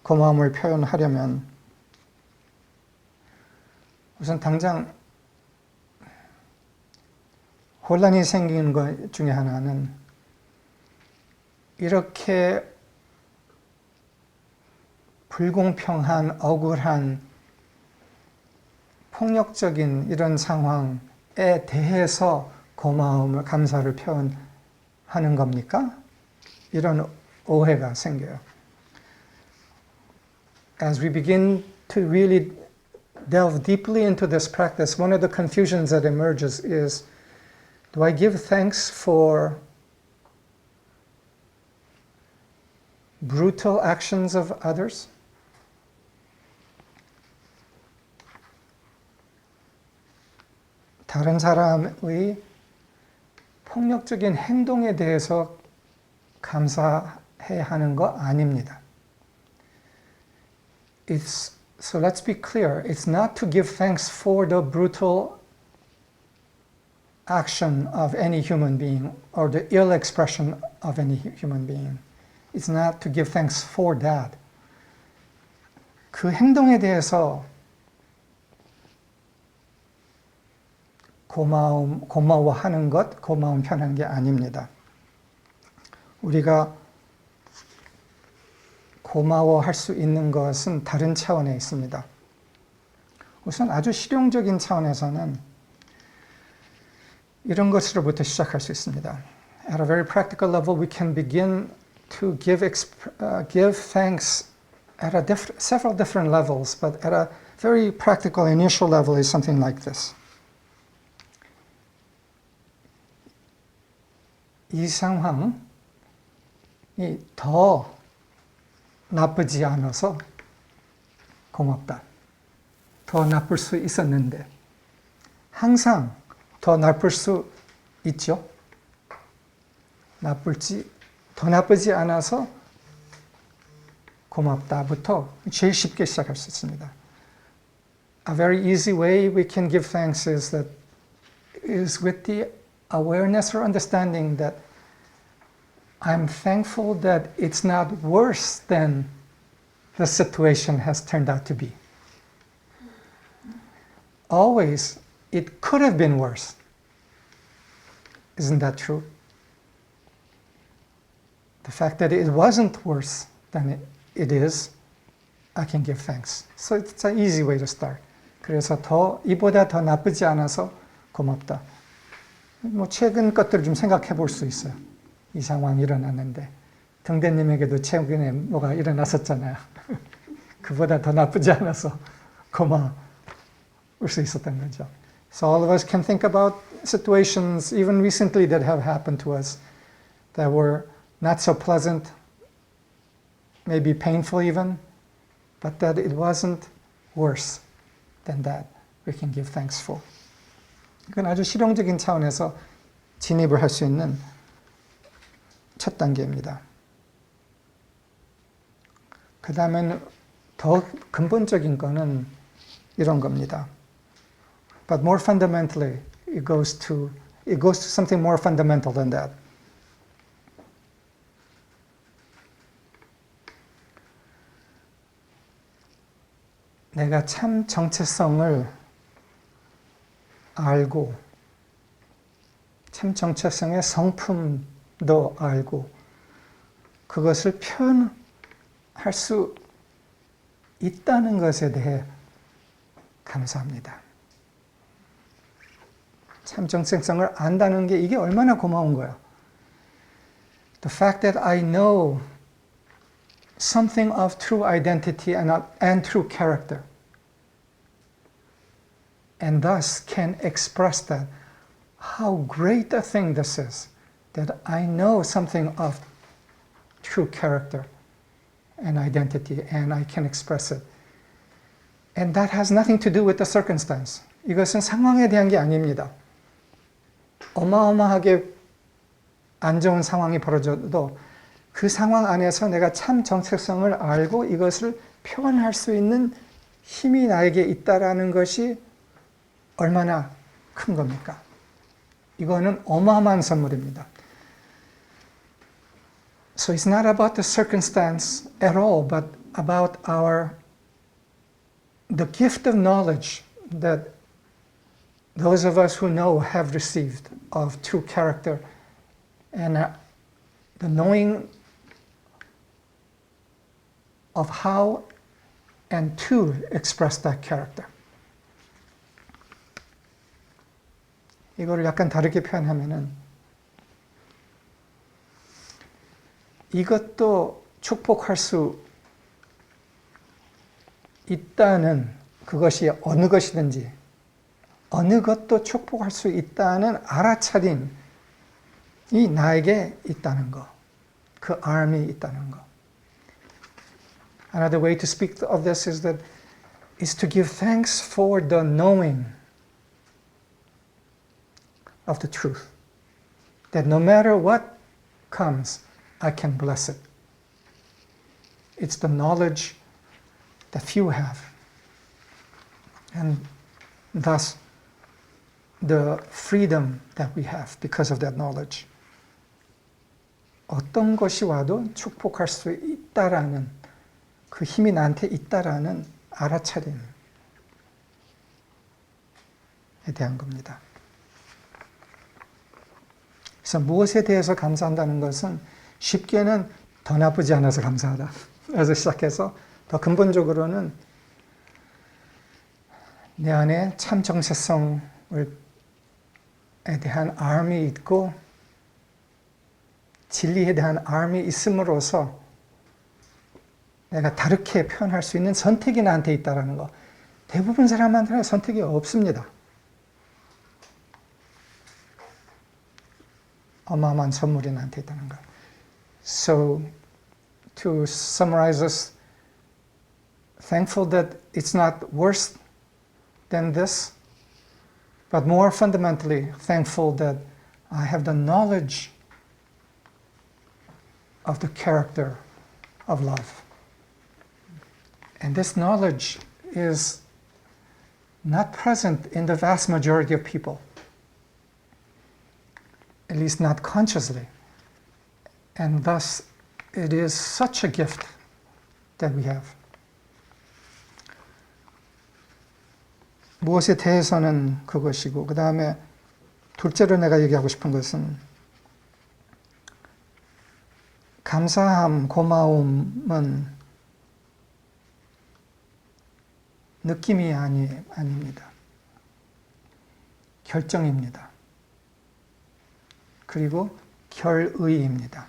Speaker 1: 고마움을 표현하려면 우선 당장 혼란이 생기는 것 중에 하나는 이렇게 불공평한, 억울한, 폭력적인 이런 상황에 대해서 고마움을, 감사를 표현하는 겁니까? 이런 오해가 생겨요. As we begin to really delve deeply into this practice, one of the confusions that emerges is, do I give thanks for brutal actions of others? 다른 사람의 폭력적인 행동에 대해서 감사해야 하는 거 아닙니다. So let's be clear, it's not to give thanks for the brutal action of any human being or the ill expression of any human being. It's not to give thanks for that. 그 행동에 대해서 고마워하는 것, 고마움 표현하는 게 아닙니다. 우리가 고마워할 수 있는 것은 다른 차원에 있습니다. 우선 아주 실용적인 차원에서는 이런 것으로부터 시작할 수 있습니다. At a very practical level, we can begin to give thanks at several different levels, but at a very practical initial level is something like this. 이 상황이 더 나쁘지 않아서 고맙다. 더 나쁠 수 있었는데 항상 더 나쁠 수 있죠. 더 나쁘지 않아서 고맙다부터 제일 쉽게 시작할 수 있습니다. A very easy way we can give thanks is with the awareness or understanding that I'm thankful that it's not worse than the situation has turned out to be. Always, it could have been worse. Isn't that true? The fact that it wasn't worse than it is, I can give thanks. So it's an easy way to start. 그래서 이보다 더 나쁘지 않아서 고맙다. 최근 것들을 좀 생각해 볼 수 있어요. 이 상황이 일어났는데 등대님에게도 최근에 뭐가 일어났었잖아요. 그보다 더 나쁘지 않아서 고마울 수 있었던 거죠. So all of us can think about situations even recently that have happened to us that were not so pleasant, maybe painful even, but that it wasn't worse than that. We can give thanks for. 이건 아주 실용적인 차원에서 진입을 할 수 있는 첫 단계입니다. 그 다음엔 더 근본적인 거는 이런 겁니다. But more fundamentally, it goes to something more fundamental than that. 내가 참 정체성을 알고 참 정체성의 성품도 알고 그것을 표현할 수 있다는 것에 대해 감사합니다. 참 정체성을 안다는 게 이게 얼마나 고마운 거야. The fact that I know something of true identity and true character and thus can express that. How great a thing this is that I know something of true character and identity and I can express it. And that has nothing to do with the circumstance. 이것은 상황에 대한 게 아닙니다. 어마어마하게 안 좋은 상황이 벌어져도 그 상황 안에서 내가 참 정체성을 알고 이것을 표현할 수 있는 힘이 나에게 있다라는 것이 얼마나 큰 겁니까? 이거는 어마어마한 선물입니다. So it's not about the circumstance at all, but about the gift of knowledge that those of us who know have received of true character and the knowing of how and to express that character. 이거를 약간 다르게 표현하면은 이것도 축복할 수 있다는 그것이 어느 것이든지 어느 것도 축복할 수 있다는 알아차림이 나에게 있다는 거. 그 arm이 있다는 거. Another way to speak of this is to give thanks for the knowing of the truth. That no matter what comes, I can bless it. It's the knowledge that few have. And thus, the freedom that we have because of that knowledge. 어떤 것이 와도 축복할 수 있다라는 그 힘이 나한테 있다라는 알아차림에 대한 겁니다. 그래서 무엇에 대해서 감사한다는 것은 쉽게는 더 나쁘지 않아서 감사하다. 그래서 시작해서 더 근본적으로는 내 안에 참 정체성에 대한 arm이 있고 진리에 대한 arm이 있음으로써 내가 다르게 표현할 수 있는 선택이 나한테 있다는 거. 대부분 사람한테는 선택이 없습니다. 어마어마한 선물이 나한테 있다는 거. So, to summarize this, thankful that it's not worse than this, but more fundamentally thankful that I have the knowledge of the character of love. And this knowledge is not present in the vast majority of people, at least not consciously. And thus, it is such a gift that we have. 무엇에 대해서는 그것이고, 그 다음에 둘째로 내가 얘기하고 싶은 것은 감사함, 고마움은 느낌이 아닙니다. 결정입니다. 그리고 결의입니다.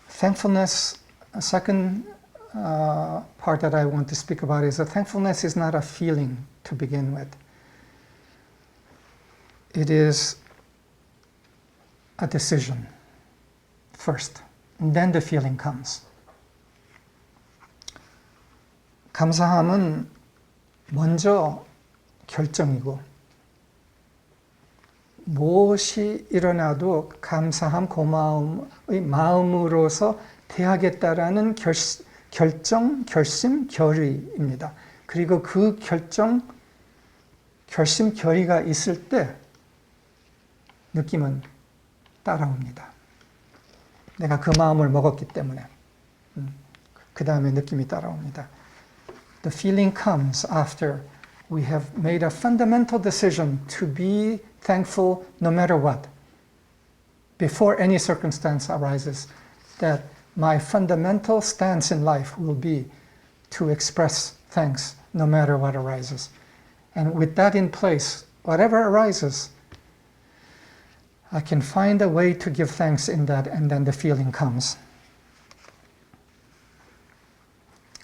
Speaker 1: Thankfulness, a second part that I want to speak about is that thankfulness is not a feeling to begin with. It is a decision first, and then the feeling comes. 감사함은 먼저 결정이고 무엇이 일어나도 감사함, 고마움의 마음으로서 대하겠다라는 결정, 결심, 결의입니다. 그리고 그 결정, 결심, 결의가 있을 때 느낌은 따라옵니다. 내가 그 마음을 먹었기 때문에 그 다음에 느낌이 따라옵니다. The feeling comes after we have made a fundamental decision to be thankful no matter what. Before any circumstance arises, that my fundamental stance in life will be to express thanks no matter what arises. And with that in place, whatever arises, I can find a way to give thanks in that, and then the feeling comes.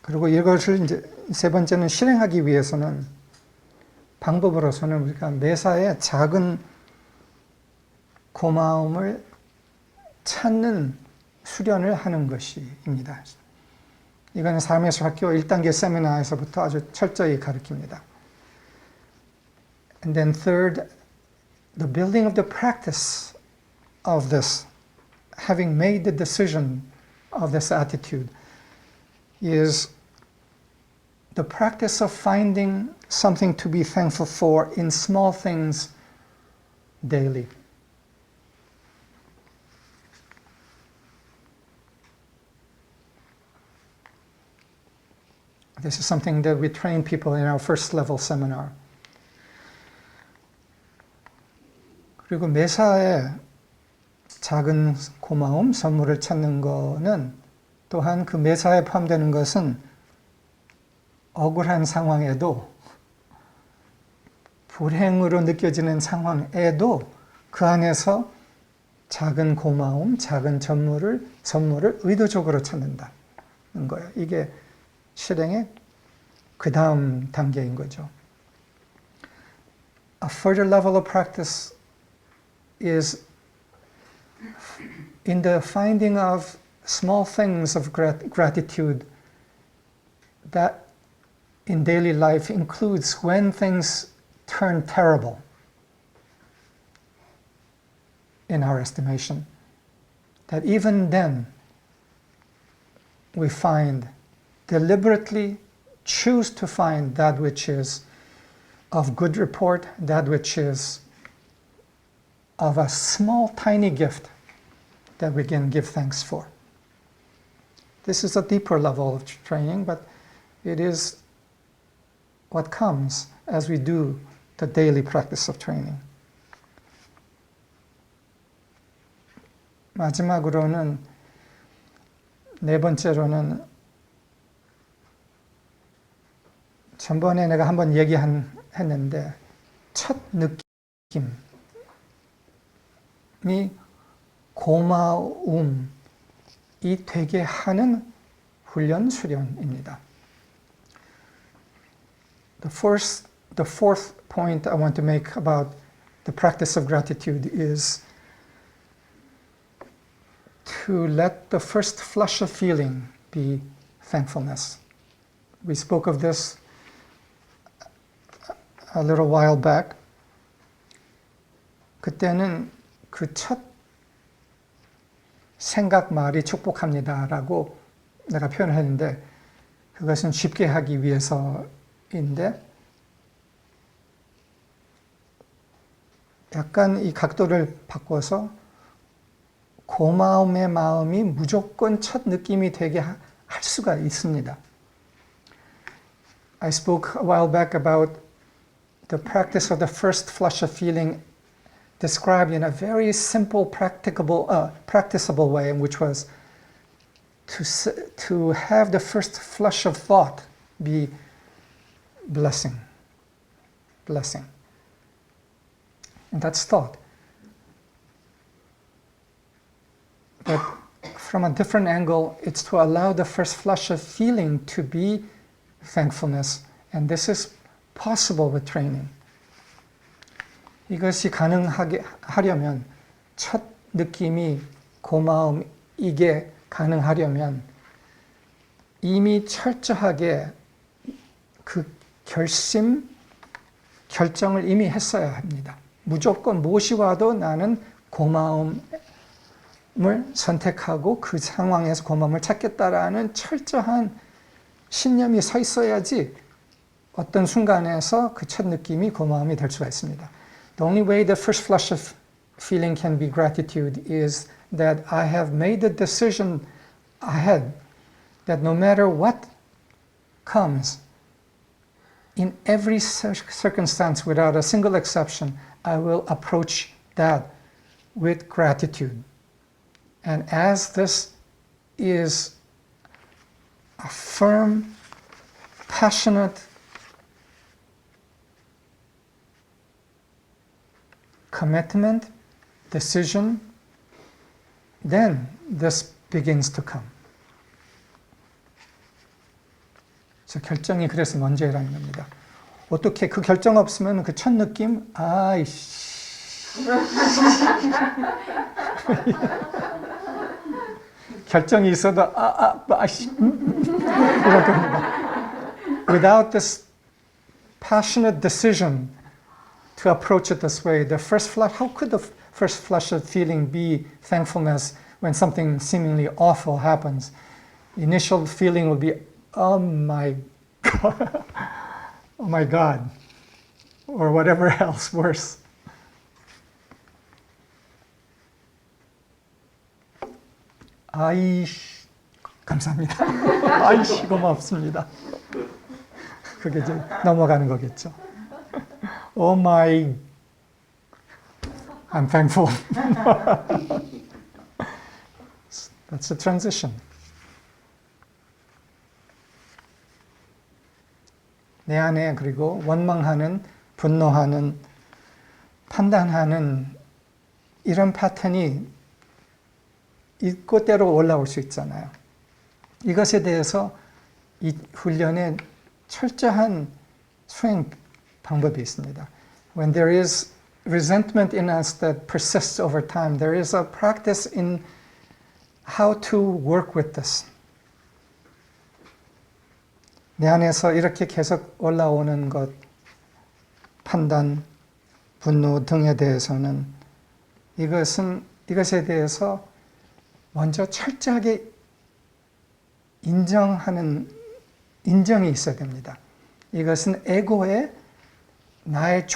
Speaker 1: 그리고 이것을 이제 세 번째는 실행하기 위해서는 방법으로서는 우리가 매사에 작은 고마움을 찾는 수련을 하는 것입니다. 이거는 삶의예술학교 1단계 세미나에서부터 아주 철저히 가르칩니다. And then third, the building of the practice of this, having made the decision of this attitude, is the practice of finding something to be thankful for in small things daily. This is something that we train people in our first level seminar. 그리고 매사에 작은 고마움, 선물을 찾는 거는 또한 그 매사에 포함되는 것은 억울한 상황에도 불행으로 느껴지는 상황에도 그 안에서 작은 고마움, 작은 선물을 의도적으로 찾는다는 거예요. 이게 실행의 그 다음 단계인 거죠. A further level of practice is in the finding of small things of gratitude that in daily life includes when things turn terrible in our estimation. That even then we deliberately choose to find that which is of good report, that which is of a small, tiny gift that we can give thanks for. This is a deeper level of training, but it is what comes as we do the daily practice of training. 마지막으로는 네 번째로는 전번에 내가 한번 얘기했는데 첫 느낌이 고마움이 되게 하는 훈련 수련입니다. The fourth point I want to make about the practice of gratitude is to let the first flush of feeling be thankfulness. We spoke of this a little while back. 그때는 그 첫 생각 말이 축복합니다라고 내가 표현을 했는데 그것은 쉽게 하기 위해서인데 약간 이 각도를 바꿔서 고마움의 마음이 무조건 첫 느낌이 되게 할 수가 있습니다. I spoke a while back about the practice of the first flush of feeling described in a very simple, practicable way, which was to have the first flush of thought be blessing. And that's thought. But from a different angle, it's to allow the first flush of feeling to be thankfulness. And this is possible with training. 이것이 가능하게 하려면 첫 느낌이 고마움 이게 가능하려면 이미 철저하게 그 결정을 이미 했어야 합니다. 무조건 무엇이 와도 나는 고마움을 선택하고 그 상황에서 고마움을 찾겠다라는 철저한 신념이 서 있어야지 어떤 순간에서 그 첫 느낌이 고마움이 될 수가 있습니다. The only way the first flush of feeling can be gratitude is that I have made the decision ahead that no matter what comes, in every circumstance, without a single exception, I will approach that with gratitude. And as this is a firm, passionate commitment, decision, then this begins to come. 그래서 결정이 그래서 먼저 일하는 겁니다. 어떻게 그 결정 없으면 그 첫 느낌, 아이씨. 결정이 있어도 아이씨. 이럴 겁니다. Without this passionate decision to approach it this way, the first flush, how could the first flush of feeling be thankfulness when something seemingly awful happens? The initial feeling will be, oh my God, oh my God, or whatever else worse. 아이씨, 감사합니다. 아이씨, 고맙습니다. 그게 이제 넘어가는 거겠죠. Oh my, I'm thankful. That's the transition. 내 안에 그리고 원망하는, 분노하는, 판단하는 이런 패턴이 있고 때로 올라올 수 있잖아요. 이것에 대해서 이 훈련에 철저한 수행 방법이 있습니다. When there is resentment in us that persists over time, there is a practice in how to work with this. 내 안에서 이렇게 계속 올라오는 것, 판단, 분노 등에 대해서는 이것에 대해서 먼저 철저하게 인정이 있어야 됩니다. 이것은 에고의 나의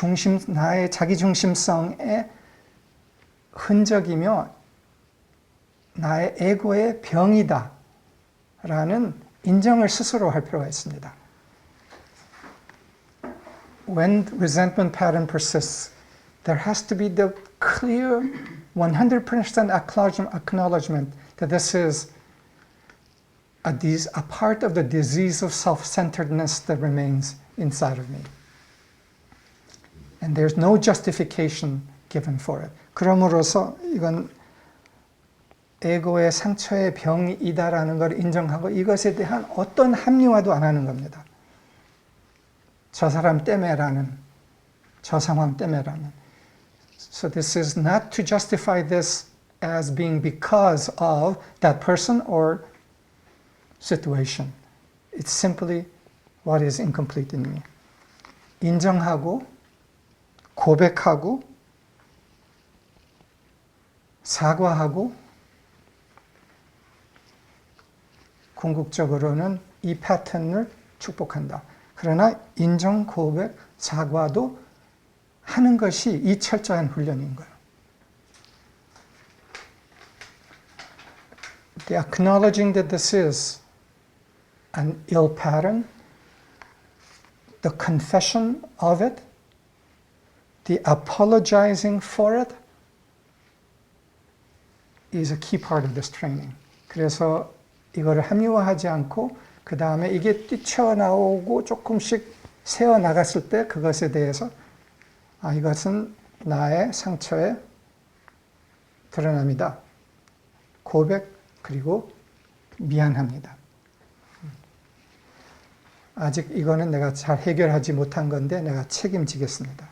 Speaker 1: 자기중심성의 흔적이며 나의 에고의 병이다 라는 인정을 스스로 할 필요가 있습니다. When resentment pattern persists, there has to be the clear 100% acknowledgement that this is a part of the disease of self-centeredness that remains inside of me. And there's no justification given for it. 그럼으로써 이건 에고의 상처의 병이다라는 걸 인정하고 이것에 대한 어떤 합리화도 안 하는 겁니다. 저 사람 때문에라는, 저 상황 때문에라는. So this is not to justify this as being because of that person or situation. It's simply what is incomplete in me. 인정하고 고백하고 사과하고 궁극적으로는 이 패턴을 축복한다. 그러나 인정, 고백, 사과도 하는 것이 이 철저한 훈련인 거예요. The acknowledging that this is an ill pattern, the confession of it, the apologizing for it is a key part of this training. 그래서 이거를 합리화하지 않고 그 다음에 이게 뛰쳐나오고 조금씩 새어나갔을 때 그것에 대해서 이것은 나의 상처의 드러남이다. 고백 그리고 미안합니다. 아직 이거는 내가 잘 해결하지 못한 건데 내가 책임지겠습니다.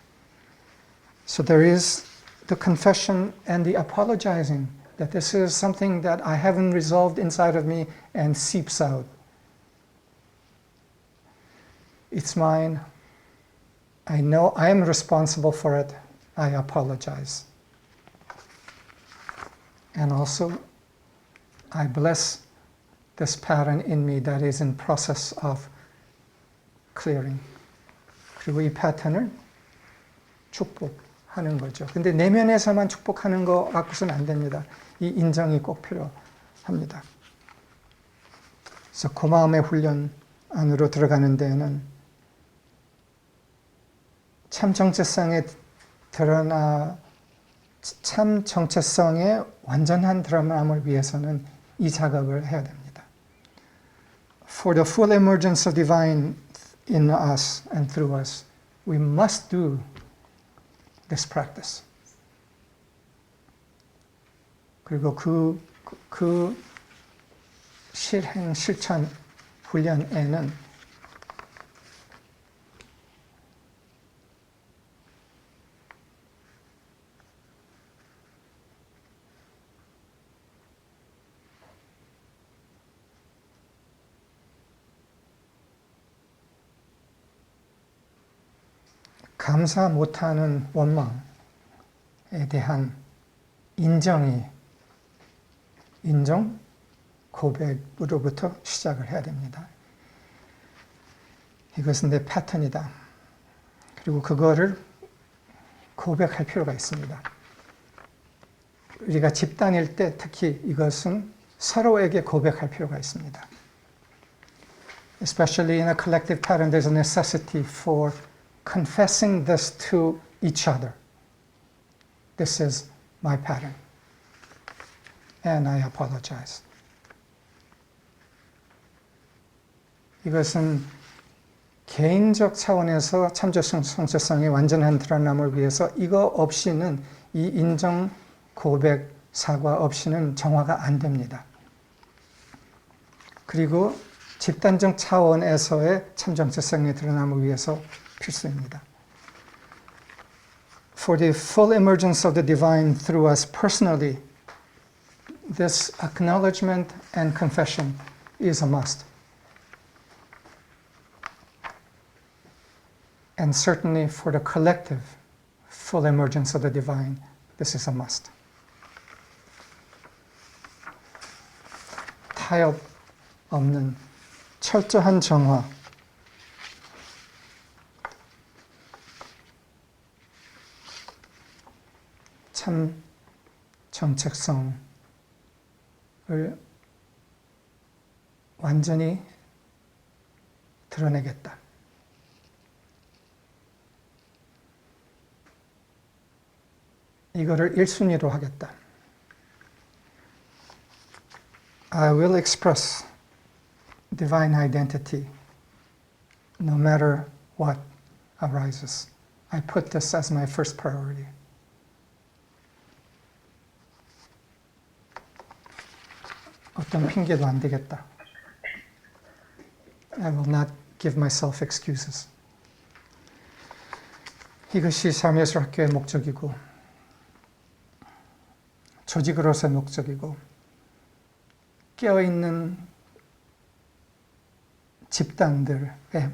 Speaker 1: So there is the confession and the apologizing that this is something that I haven't resolved inside of me and seeps out. It's mine. I know I am responsible for it. I apologize. And also, I bless this pattern in me that is in process of clearing. 그리고 이 패턴을 축복하는 거죠. 근데 내면에서만 축복하는 거 갖고서는 안 됩니다. 이 인정이 꼭 필요합니다. 그래서 고마움의 훈련 안으로 들어가는 데에는 참 정체성에 드러나 참 정체성의 완전한 드러남을 위해서는 이 작업을 해야 됩니다. For the full emergence of divine in us and through us, we must do this practice. 그리고 그 실행, 실천, 훈련에는 감사 못하는 원망에 대한 인정, 고백으로부터 시작을 해야 됩니다. 이것은 내 패턴이다. 그리고 그거를 고백할 필요가 있습니다. 우리가 집단일 때 특히 이것은 서로에게 고백할 필요가 있습니다. Especially in a collective pattern, there's a necessity for confessing this to each other. This is my pattern. And I apologize. 이것은 개인적 차원에서 참정체성의 완전한 드러남을 위해서 이거 없이는 이 인정, 고백, 사과 없이는 정화가 안 됩니다. 그리고 집단적 차원에서의 참정체성의 드러남을 위해서 필수입니다. For the full emergence of the divine through us personally, this acknowledgement and confession is a must. And certainly for the collective full emergence of the divine, this is a must. 타협 없는 철저한 정화, 참 정체성을 완전히 드러내겠다. 이거를 1순위로 하겠다. I will express divine identity no matter what arises. I put this as my first priority. 어떤 핑계도 안 되겠다. I will not give myself excuses. 이것이 삶의예술학교의 목적이고 조직으로서의 목적이고 깨어있는 집단들의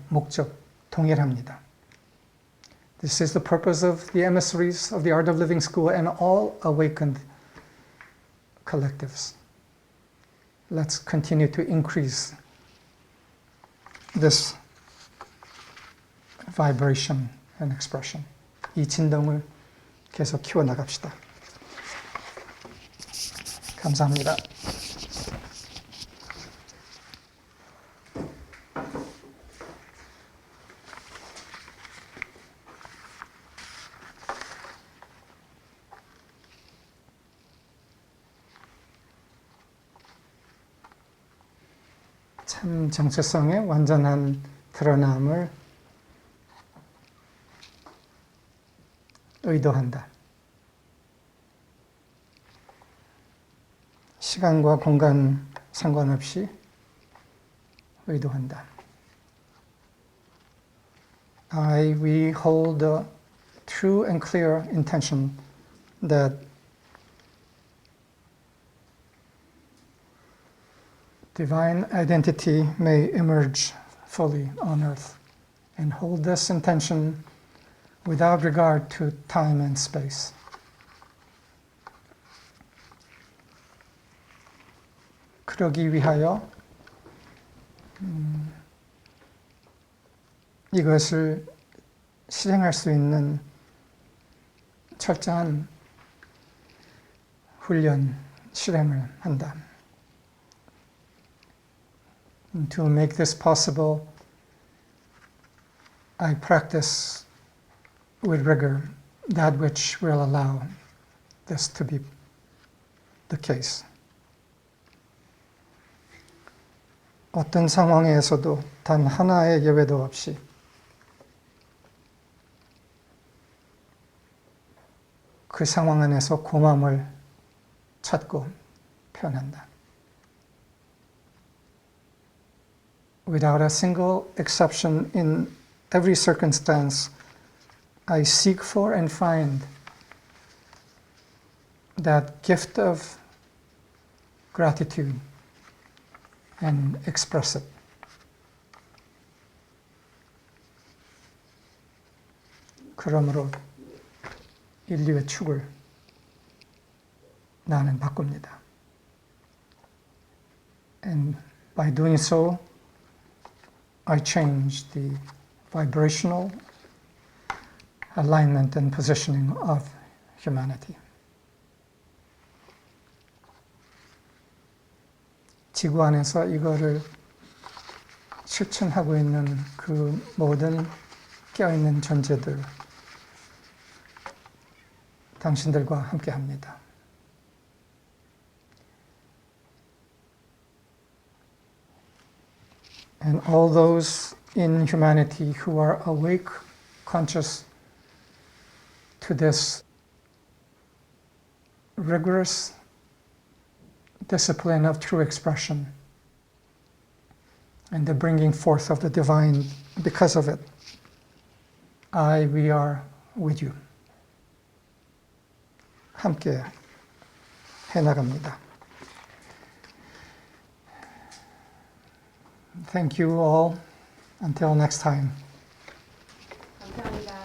Speaker 1: 목적 동일합니다. This is the purpose of the emissaries of the Art of Living School and all awakened collectives. Let's continue to increase this vibration and expression. 이 진동을 계속 키워나갑시다. 감사합니다. 참 정체성의 완전한 드러남을 의도한다. 시간과 공간 상관없이 의도한다. We hold a true and clear intention that divine identity may emerge fully on earth, and hold this intention without regard to time and space. 그러기 위하여 이것을 실행할 수 있는 철저한 훈련, 실행을 한다. To make this possible, I practice with rigor that which will allow this to be the case. 어떤 상황에서도 단 하나의 예외도 없이 그 상황 안에서 고마움을 찾고 표현한다. Without a single exception, in every circumstance, I seek for and find that gift of gratitude and express it. 그러므로 인류의 축을 나는 바꿉니다. And by doing so, I change the vibrational alignment and positioning of humanity. 지구 안에서 이거를 실천하고 있는 그 모든 깨어있는 존재들, 당신들과 함께 합니다. And all those in humanity who are awake, conscious to this rigorous discipline of true expression and the bringing forth of the divine because of it, we are with you. 함께 해나갑니다. Thank you all. Until next time.
Speaker 2: 감사합니다.